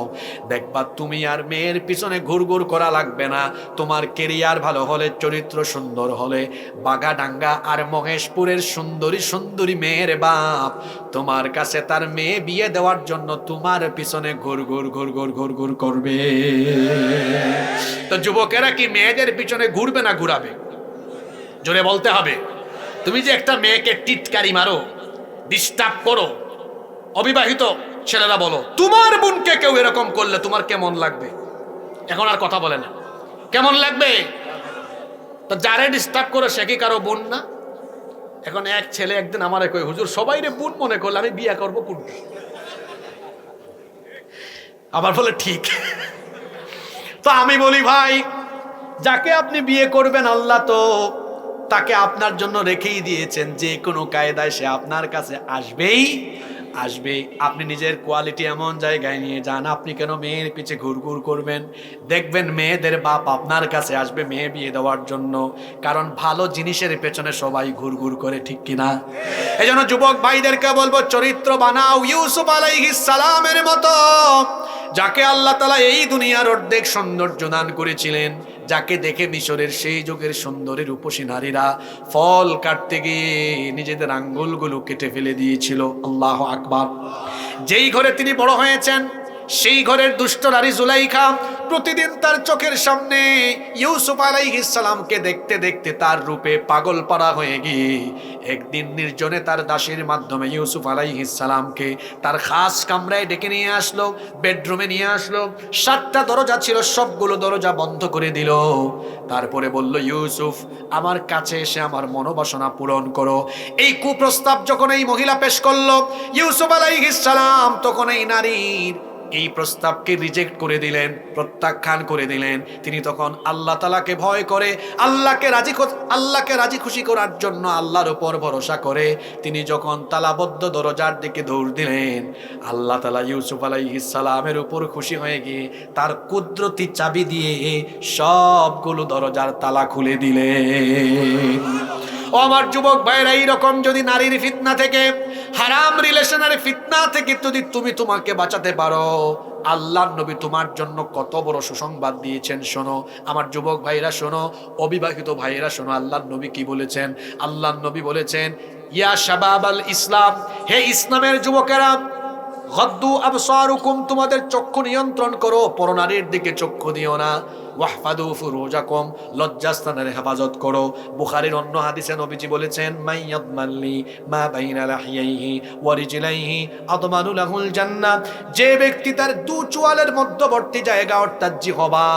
দেখবা তুমি আর মেয়ের পিছনে ঘুরঘুর করা লাগবে না। তোমার ক্যারিয়ার ভালো হলে, চরিত্র সুন্দর হলে, বাগাডাঙ্গা আর মহেশপুরের সুন্দরী সুন্দরী মেয়ের বাপ তোমার কাছে তার মেয়ে বিয়ে দেওয়ার জন্য তোমার পিছনে ঘুরঘুর করবে। তো যুবকেরা কি মেয়েদের পিছনে ঘুরবে না ঘুরাবে? জোরে বলতে হবে। তুমি যে একটা মেয়েকে টিটকারি মারো, ডিস্টার্ব করো, অবিবাহিত ছেলেরা বলো, তোমার বোনকে কেউ এরকম করলে তোমার কেমন লাগবে? এখন আর কথা বলে না, কেমন লাগবে? তো যারে ডিস্টার্ব করো সে কি কারো বোন না? এখন এক ছেলে একদিন আমারে কই, হুজুর সবাই রে বোন মনে করলে আমি বিয়ে করবো কোনটা? আবার বলে ঠিক। তো আমি বলি, ভাই, যাকে আপনি বিয়ে করবেন আল্লাহ তো তাকে আপনার জন্য রেখেই দিয়েছেন। যে কোনো কায়দায় সে আপনার কাছে আসবেই। আপনি নিজের কোয়ালিটি এমন জায়গায় নিয়ে যান, আপনি কেন মেয়ের পিছে ঘুরঘুর করবেন? দেখবেন মেয়েদের বাপ আপনার কাছে আসবে মেয়ে বিয়ে দেওয়ার জন্য। কারণ ভালো জিনিসের পেছনে সবাই ঘুরঘুর করে, ঠিক কিনা? এই জন্য যুবক ভাইদেরকে বলবো, চরিত্র বানাও ইউসুফ আলাইহিস সালামের মতো, যাকে আল্লাহ তাআলা এই দুনিয়ার অর্ধেক সৌন্দর্য দান করেছিলেন, যাকে দেখে মিশরের সেই যুগের সুন্দরী রূপসী নারীরা ফল কাটতে গিয়ে নিজেদের আঙ্গুলগুলো কেটে ফেলে দিয়েছিল। আল্লাহু আকবার। যেই ঘরে তিনি বড় হয়েছেন, সেই ঘরের দুষ্ট নারী জুলাইখা প্রতিদিন তার চোখের সামনে ইউসুফ আলাইহিস সালামকে দেখতে দেখতে তার রূপে পাগল পাড়া হয়ে গিয়ে একদিন নির্জনে তার দাসীর মাধ্যমে ইউসুফ আলাইহিস সালামকে তার খাস কামরায় ডেকে নিয়ে আসলো, বেডরুমে নিয়ে আসলো। 7টা দরজা ছিল, সবগুলো দরজা বন্ধ করে দিল। তারপরে বলল, ইউসুফ, আমার কাছে এসে আমার মনোবাসনা পূরণ করো। এই কুপ্রস্তাব যখন এই মহিলা পেশ করলো, ইউসুফ আলাইহিস সালাম তখন এই নারীর এই প্রস্তাবকে রিজেক্ট করে দিলেন, প্রত্যাখ্যান করে দিলেন। তিনি তখন আল্লাহ তাআলাকে ভয় করে, আল্লাহকে রাজি খুশি করার জন্য আল্লাহর উপর ভরসা করে তিনি যখন তালাবদ্ধ দরজার দিকে দৌড় দিলেন, আল্লাহ তাআলা ইউসুফ আলাইহিস সালামের উপর খুশি হয়ে গিয়ে তার কুদরতি চাবি দিয়ে সবগুলো দরজার তালা খুলে দিলেন। ও আমার যুবক ভাইরা, এইরকম যদি নারীর ফিতনা থেকে, হারাম রিলেশনের ফিতনা থেকে যদি তুমি তোমাকে বাঁচাতে পারো, আল্লাহর নবী তোমার জন্য কত বড় সুসংবাদ দিয়েছেন শোনো। আমার যুবক ভাইরা শোনো, অবিবাহিত ভাইরা শোনো, আল্লাহর নবী কি বলেছেন? আল্লাহর নবী বলেছেন, ইয়া শাবাবাল ইসলাম, হে ইসলামের যুবকেরা, গদ্দু আবসারুকুম, তোমাদের চক্ষু নিয়ন্ত্রণ করো, পরনারীর দিকে চক্ষু দিও না। ওয়াহফাদু ফুরুজাকুম, লজ্জাস্থানের হেফাজত করো। বুখারীর অন্য হাদিসে নবীজি বলেছেন, মাইয়াদমাল্লি মা বাইনা লাহিয়াইহি ওয়া রিজলাইহি আদমানু লাহুল জান্নাহ, যে ব্যক্তি তার দু চোয়ালের মধ্যবর্তী জায়গা অর্থাৎ জিহবা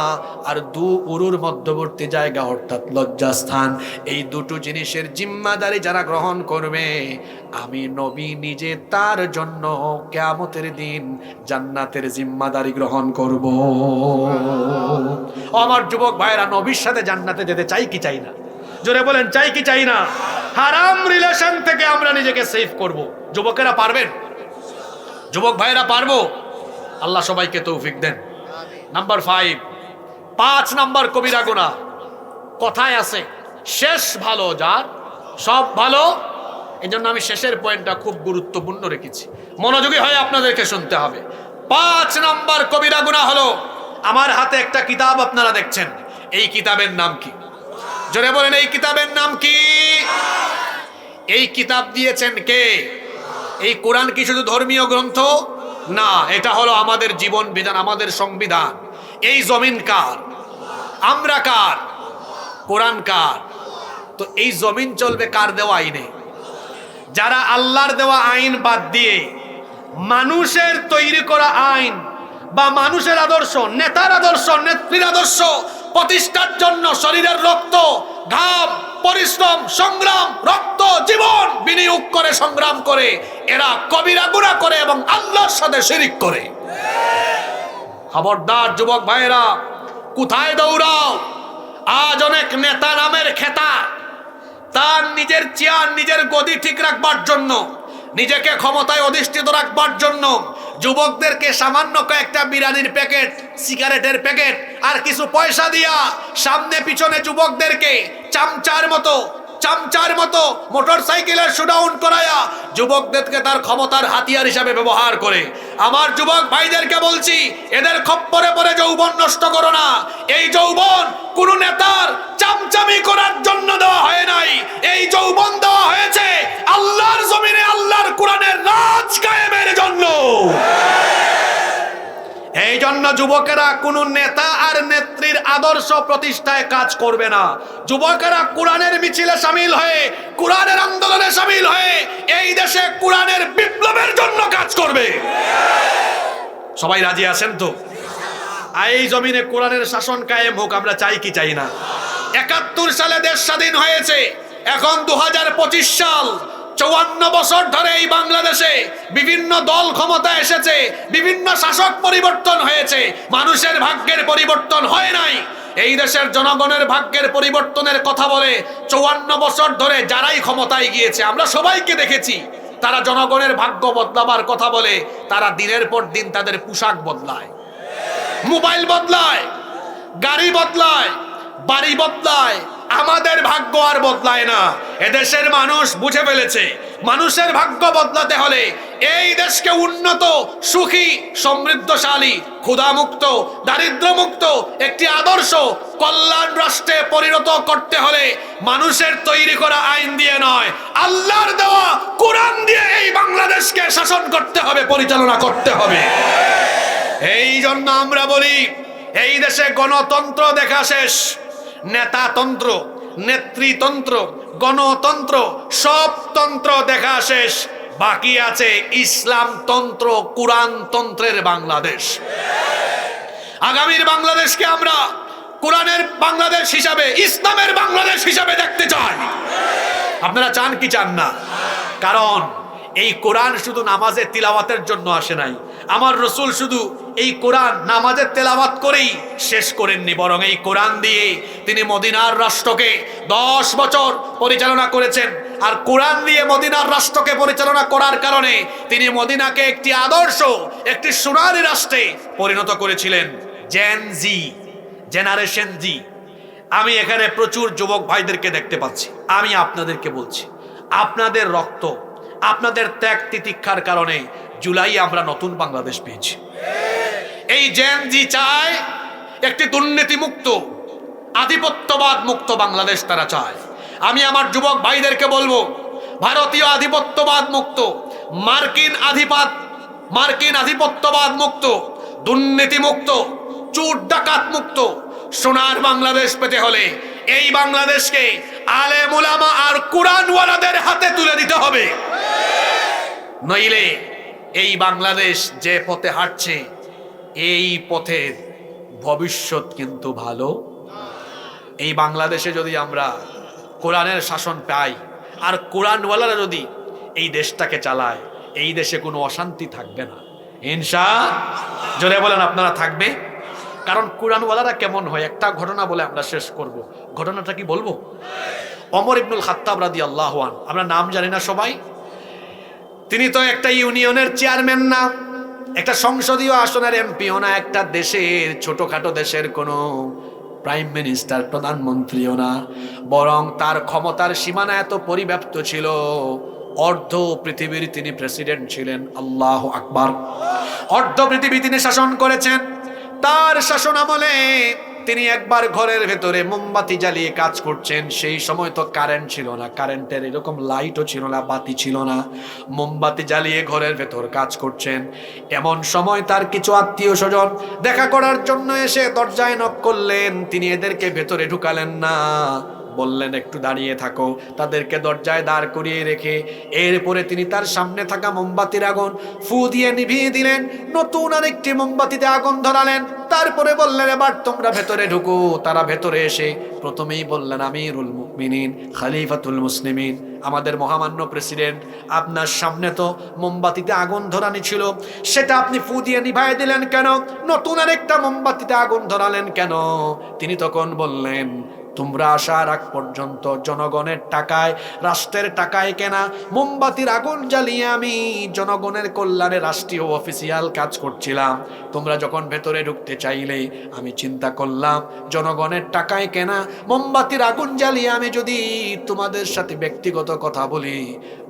আর দু উরুর মধ্যবর্তী জায়গা অর্থাৎ লজ্জাস্থান, এই দুটো জিনিসের জিম্মাদারি যারা গ্রহণ করবে, আমি নবী নিজে তার জন্য কিয়ামতের দিন জান্নাতের জিম্মাদারি গ্রহণ করব। আমার যুবক ভাইরা, নবীর সাথে জান্নাতে যেতে চাই কি চাই না? জোরে বলেন, চাই কি চাই না? হারাম রিলেশন থেকে আমরা নিজেকে সেভ করব। যুবকেরা পারবেন? যুবক ভাইরা পারবো? আল্লাহ সবাইকে তৌফিক দেন। নাম্বার 5, 5 নাম্বার কবিরা গুনাহ। কথায় আছে, শেষ ভালো যার সব ভালো। এই জন্য আমি শেষের পয়েন্টটা খুব গুরুত্বপূর্ণ রেখেছি, মনোযোগী হয়ে আপনাদেরকে শুনতে হবে। 5 নাম্বার কবিরা গুনাহ হলো, আমার হাতে একটা কিতাব আপনারা দেখছেন, এই কিতাবের নাম কি? জোরে বলেন, এই কিতাবের নাম কি? এই কিতাব দিয়েছেন কে? এই কোরআন কি শুধু ধর্মীয় গ্রন্থ? না, এটা হলো আমাদের জীবন বিধান, আমাদের সংবিধান। এই জমিন কার? আমরা কার? কোরআন কার? তো এই জমিন চলবে কার দেওয়া আইনে? যারা আল্লাহর দেওয়া আইন বাদ দিয়ে মানুষের তৈরি করা আইন বা মানুষের আদর্শ, নেতার আদর্শ, নেত্রীর আদর্শ প্রতিষ্ঠার জন্য শরীরের রক্ত, ঘাম, পরিশ্রম, সংগ্রাম, রক্ত, জীবন বিনিয়োগ করে সংগ্রাম করে, এরা কবিরা গুনাহ করে এবং আল্লাহর সাথে শিরিক করে। খবরদার যুবক ভাইরা, কোথায় দৌড়াও? আজ অনেক নেতা নামের খেতা তার নিজের চেয়ার, নিজের গদি ঠিক রাখবার জন্য, নিজেকে ক্ষমতায় অধিষ্ঠিত রাখবার জন্য যুবকদেরকে সামান্য কয়েকটা বিরিয়ানির প্যাকেট, সিগারেটের প্যাকেট আর কিছু পয়সা দিয়া সামনে পিছনে যুবকদেরকে চামচার মতো মোটরসাইকেলের শোডাউন করায়া যুবকদেরকে তার ক্ষমতার হাতিয়ার হিসাবে ব্যবহার করে। আমার যুবক ভাইদেরকে বলছি, এদের খপ্পরে পড়ে যৌবন নষ্ট করো না। এই যৌবন কোন নেতার চামচামি করার জন্য দেওয়া হয় নাই, এই যৌবন দেওয়া হয়েছে আল্লাহর জমিনে আল্লাহর কোরআনের রাজ কায়েমের জন্য। এই জন্য যুবকেরা কোন নেতা আর নেত্রীর আদর্শ প্রতিষ্ঠায় কাজ করবে না। যুবকেরা কোরআনের মিছিলে শামিল হয়ে, কোরআনের আন্দোলনে শামিল হয়ে এই দেশে কোরআনের বিপ্লবের জন্য কাজ করবে। সবাই রাজি আছেন তো? এই জমিনে কোরআনের শাসন কায়েম হোক, আমরা চাই কি চাই না? 71 সালে দেশ স্বাধীন হয়েছে, এখন 2025 সাল। 54 বছর ধরে এই বাংলাদেশে বিভিন্ন দল ক্ষমতা এসেছে, বিভিন্ন শাসক পরিবর্তন হয়েছে, মানুষের ভাগ্যের পরিবর্তন হয় নাই। এই দেশের জনগণের ভাগ্যের পরিবর্তনের কথা বলে 54 বছর ধরে যারাই ক্ষমতায় গিয়েছে আমরা সবাইকে দেখেছি, তারা জনগণের ভাগ্য বদলাবার কথা বলে তারা দিনের পর দিন তাদের পোশাক বদলায়, মোবাইল বদলায়, গাড়ি বদলায়, বাড়ি বদলায়। আমাদের ভাগ্য আর বদলায় না। এদেশের মানুষ বুঝে ফেলেছে, মানুষের ভাগ্য বদলাতে হলে, এই দেশকে উন্নত, সুখী, সমৃদ্ধশালী, ক্ষুধামুক্ত, দারিদ্র্যমুক্ত একটি আদর্শ কল্যাণ রাষ্ট্রে পরিণত করতে হলে মানুষের তৈরি করা আইন দিয়ে নয়, আল্লাহর দেওয়া কোরআন দিয়ে এই বাংলাদেশকে শাসন করতে হবে, পরিচালনা করতে হবে। এই জন্য আমরা বলি, এই দেশে গণতন্ত্র দেখা শেষ, নেতাতন্ত্র, নেতৃতন্ত্র, গণতন্ত্র, সব তন্ত্র দেখা শেষ, বাকি আছে ইসলামতন্ত্র, কোরআনতন্ত্রের বাংলাদেশ। আগামীর বাংলাদেশকে আমরা কোরআনের বাংলাদেশ হিসাবে, ইসলামের বাংলাদেশ হিসাবে দেখতে চাই। আপনারা চান কি চান না? কারণ এই কোরআন শুধু নামাজের তিলাওয়াতের জন্য আসে নাই। আমার রসুল শুধু এই কোরআন নামাজের তেলাওয়াত করেই শেষ করেননি, বরং এই কোরআন দিয়ে তিনি মদিনার রাষ্ট্রকে 10 বছর পরিচালনা করেছেন। আর কোরআন দিয়ে মদিনার রাষ্ট্রকে পরিচালনা করার কারণে তিনি মদিনাকে একটি আদর্শ, একটি সোনালী রাষ্ট্রে পরিণত করেছিলেন। জেনারেশন জি। আমি এখানে প্রচুর যুবক ভাইদেরকে দেখতে পাচ্ছি। আমি আপনাদেরকে বলছি, আপনাদের রক্ত, আপনাদের ত্যাগ তিতিক্ষার কারণে জুলাই আমরা নতুন বাংলাদেশ পেয়েছি। এই জেন জি চায় একটি দুর্নীতি মুক্ত, আধিপত্যবাদ মুক্ত বাংলাদেশ তারা চায়। আমি আমার যুবক ভাইদেরকে বলবো, ভারতীয় আধিপত্যবাদ মুক্ত, মার্কিন আধিপত্যবাদ মুক্ত, দুর্নীতি মুক্ত, চোর ডাকাত মুক্ত সোনার বাংলাদেশ পেতে হলে এই বাংলাদেশকে আলেম উলামা আর কুরআনওয়ালাদের হাতে তুলে দিতে হবে। নইলে এই বাংলাদেশ যে পথে হাঁটছে, এই পথের ভবিষ্যৎ কিন্তু ভালো। এই বাংলাদেশে যদি আমরা কোরআনের শাসন পাই আর কোরআনওয়ালারা যদি এই দেশটাকে চালায়, এই দেশে কোনো অশান্তি থাকবে না ইনশাআল্লাহ। জোরে বলেন আপনারা থাকবে। কারণ কোরআনওয়ালারা কেমন হয়, একটা ঘটনা বলে আমরা শেষ করব। ঘটনাটা কি বলবো? ওমর ইবনুল খাত্তাব রাদিয়াল্লাহু আনহু, আমরা নাম জানি না সবাই, তিনি তো একটা ইউনিয়নের চেয়ারম্যান না, একটা সংসদীয় আসনের এমপিও না, একটা দেশের ছোটখাটো দেশের কোনো প্রাইম মিনিস্টার প্রধানমন্ত্রীও না, বরং তার ক্ষমতার সীমানা এত পরিব্যাপ্ত ছিল, অর্ধ পৃথিবীর তিনি প্রেসিডেন্ট ছিলেন। আল্লাহু আকবার। অর্ধ পৃথিবী তিনি শাসন করেছেন। তার শাসন আমলে তিনি একবার ঘরের ভেতরে মোমবাতি জ্বালিয়ে কাজ করছেন। সেই সময় তো কারেন্ট ছিল না, কারেন্টের এরকম লাইটও ছিল না, বাতি ছিল না। মোমবাতি জ্বালিয়ে ঘরের ভেতর কাজ করছেন। এমন সময় তার কিছু আত্মীয় স্বজন দেখা করার জন্য এসে দরজায় নক করলেন। তিনি এদেরকে ভেতরে ঢুকালেন না, বললেন একটু দাঁড়িয়ে থাকো। তাদেরকে দরজায় দাঁড় করিয়ে রেখে এরপরে তিনি তার সামনে থাকা মোমবাতির আগুন ফু দিয়ে নিভিয়ে দিলেন, নতুন আরেকটি মোমবাতিতে আগুন ধরালেন। তারপরে বললেন এবার তোমরা ভেতরে ঢুকো। তারা ভেতরে এসে প্রথমেই বললেন আমিরুল মুমিনিন, খলিফাতুল মুসলিমিন, আমাদের মহামান্য প্রেসিডেন্ট, আপনার সামনে তো মোমবাতিতে আগুন ধরানি ছিল, সেটা আপনি ফু দিয়ে নিভাই দিলেন কেন? নতুন আরেকটা মোমবাতিতে আগুন ধরালেন কেন? তিনি তখন বললেন তোমরা আসার আগ পর্যন্ত জনগণের টাকায়, রাষ্ট্রের টাকায় কেনা মোমবাতির আগুন জ্বালিয়ে আমি জনগণের কল্যাণে রাষ্ট্রীয় অফিসিয়াল কাজ করছিলাম। তোমরা যখন ভেতরে ঢুকতে চাইলে আমি চিন্তা করলাম জনগণের টাকায় কেনা মোমবাতির আগুন জ্বালিয়ে আমি যদি তোমাদের সাথে ব্যক্তিগত কথা বলি,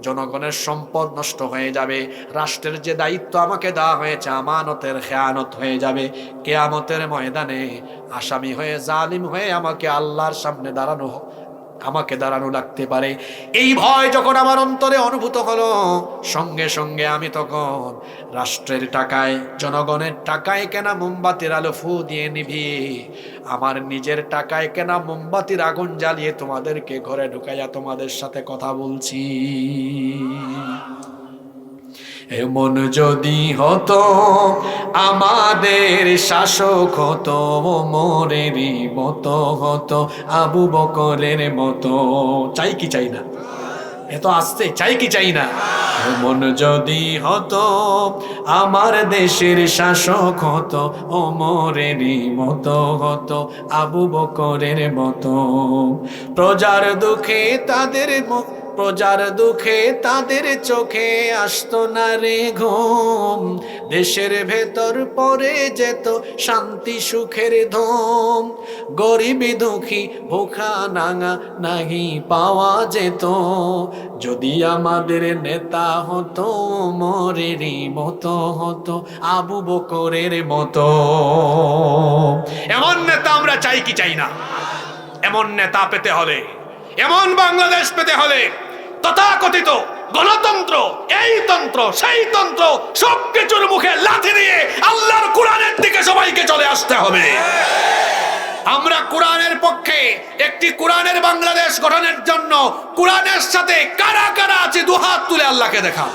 জনগণের সম্পদ নষ্ট হয়ে যাবে, রাষ্ট্রের যে দায়িত্ব আমাকে দেওয়া হয়েছে আমানতের খেয়ানত হয়ে যাবে। কিয়ামতের ময়দানে আসামি হয়ে, জালিম হয়ে আমাকে আল্লাহর সামনে দাঁড়ানো লাগতে পারে। এই ভয় যখন আমার অন্তরে অনুভূত হলো, সঙ্গে সঙ্গে আমি তখন রাষ্ট্রের টাকায়, জনগণের টাকায় কেনা মোমবাতির আলো ফু দিয়ে নিভিয়ে আমার নিজের টাকায় কেনা মোমবাতির আগুন জ্বালিয়ে তোমাদেরকে ঘরে ঢুকাইয়া তোমাদের সাথে কথা বলছি। এমন যদি হতো আমাদের শাসক হতো ওমরেরই মতো, হতো আবু বকরের মতো। চাই কি চাই না? এত আসছে, চাই কি চাই না? এমন যদি হতো আমার দেশের শাসক হতো ওমরেরই মতো, হতো আবু বকরের মতো। প্রজার দুঃখে তাদের চোখে আসতো না রে ঘুম, দেশের ভেতর পড়ে যেত শান্তি সুখের ধুম। গরিবি দুঃখী ভুখা নাঙা নাহি পাওয়া যেত, যদি আমাদের নেতা হতো ওমরেরই মতো, হতো আবু বকরের মতো। এমন নেতা আমরা চাই কি চাই না? এমন নেতা পেতে হলে, এমন বাংলাদেশ পেতে হলে তথাকথিত গণতন্ত্র, এই তন্ত্র সেই তন্ত্র সবকিছুর মুখে লাথি দিয়ে আল্লাহর কোরআনের দিকে সবাইকে চলে আসতে হবে। আমরা কোরআনের পক্ষে, একটি কোরআনের বাংলাদেশ গঠনের জন্য কোরআনের সাথে কারা কারা আছে দুহাত তুলে আল্লাহকে দেখা।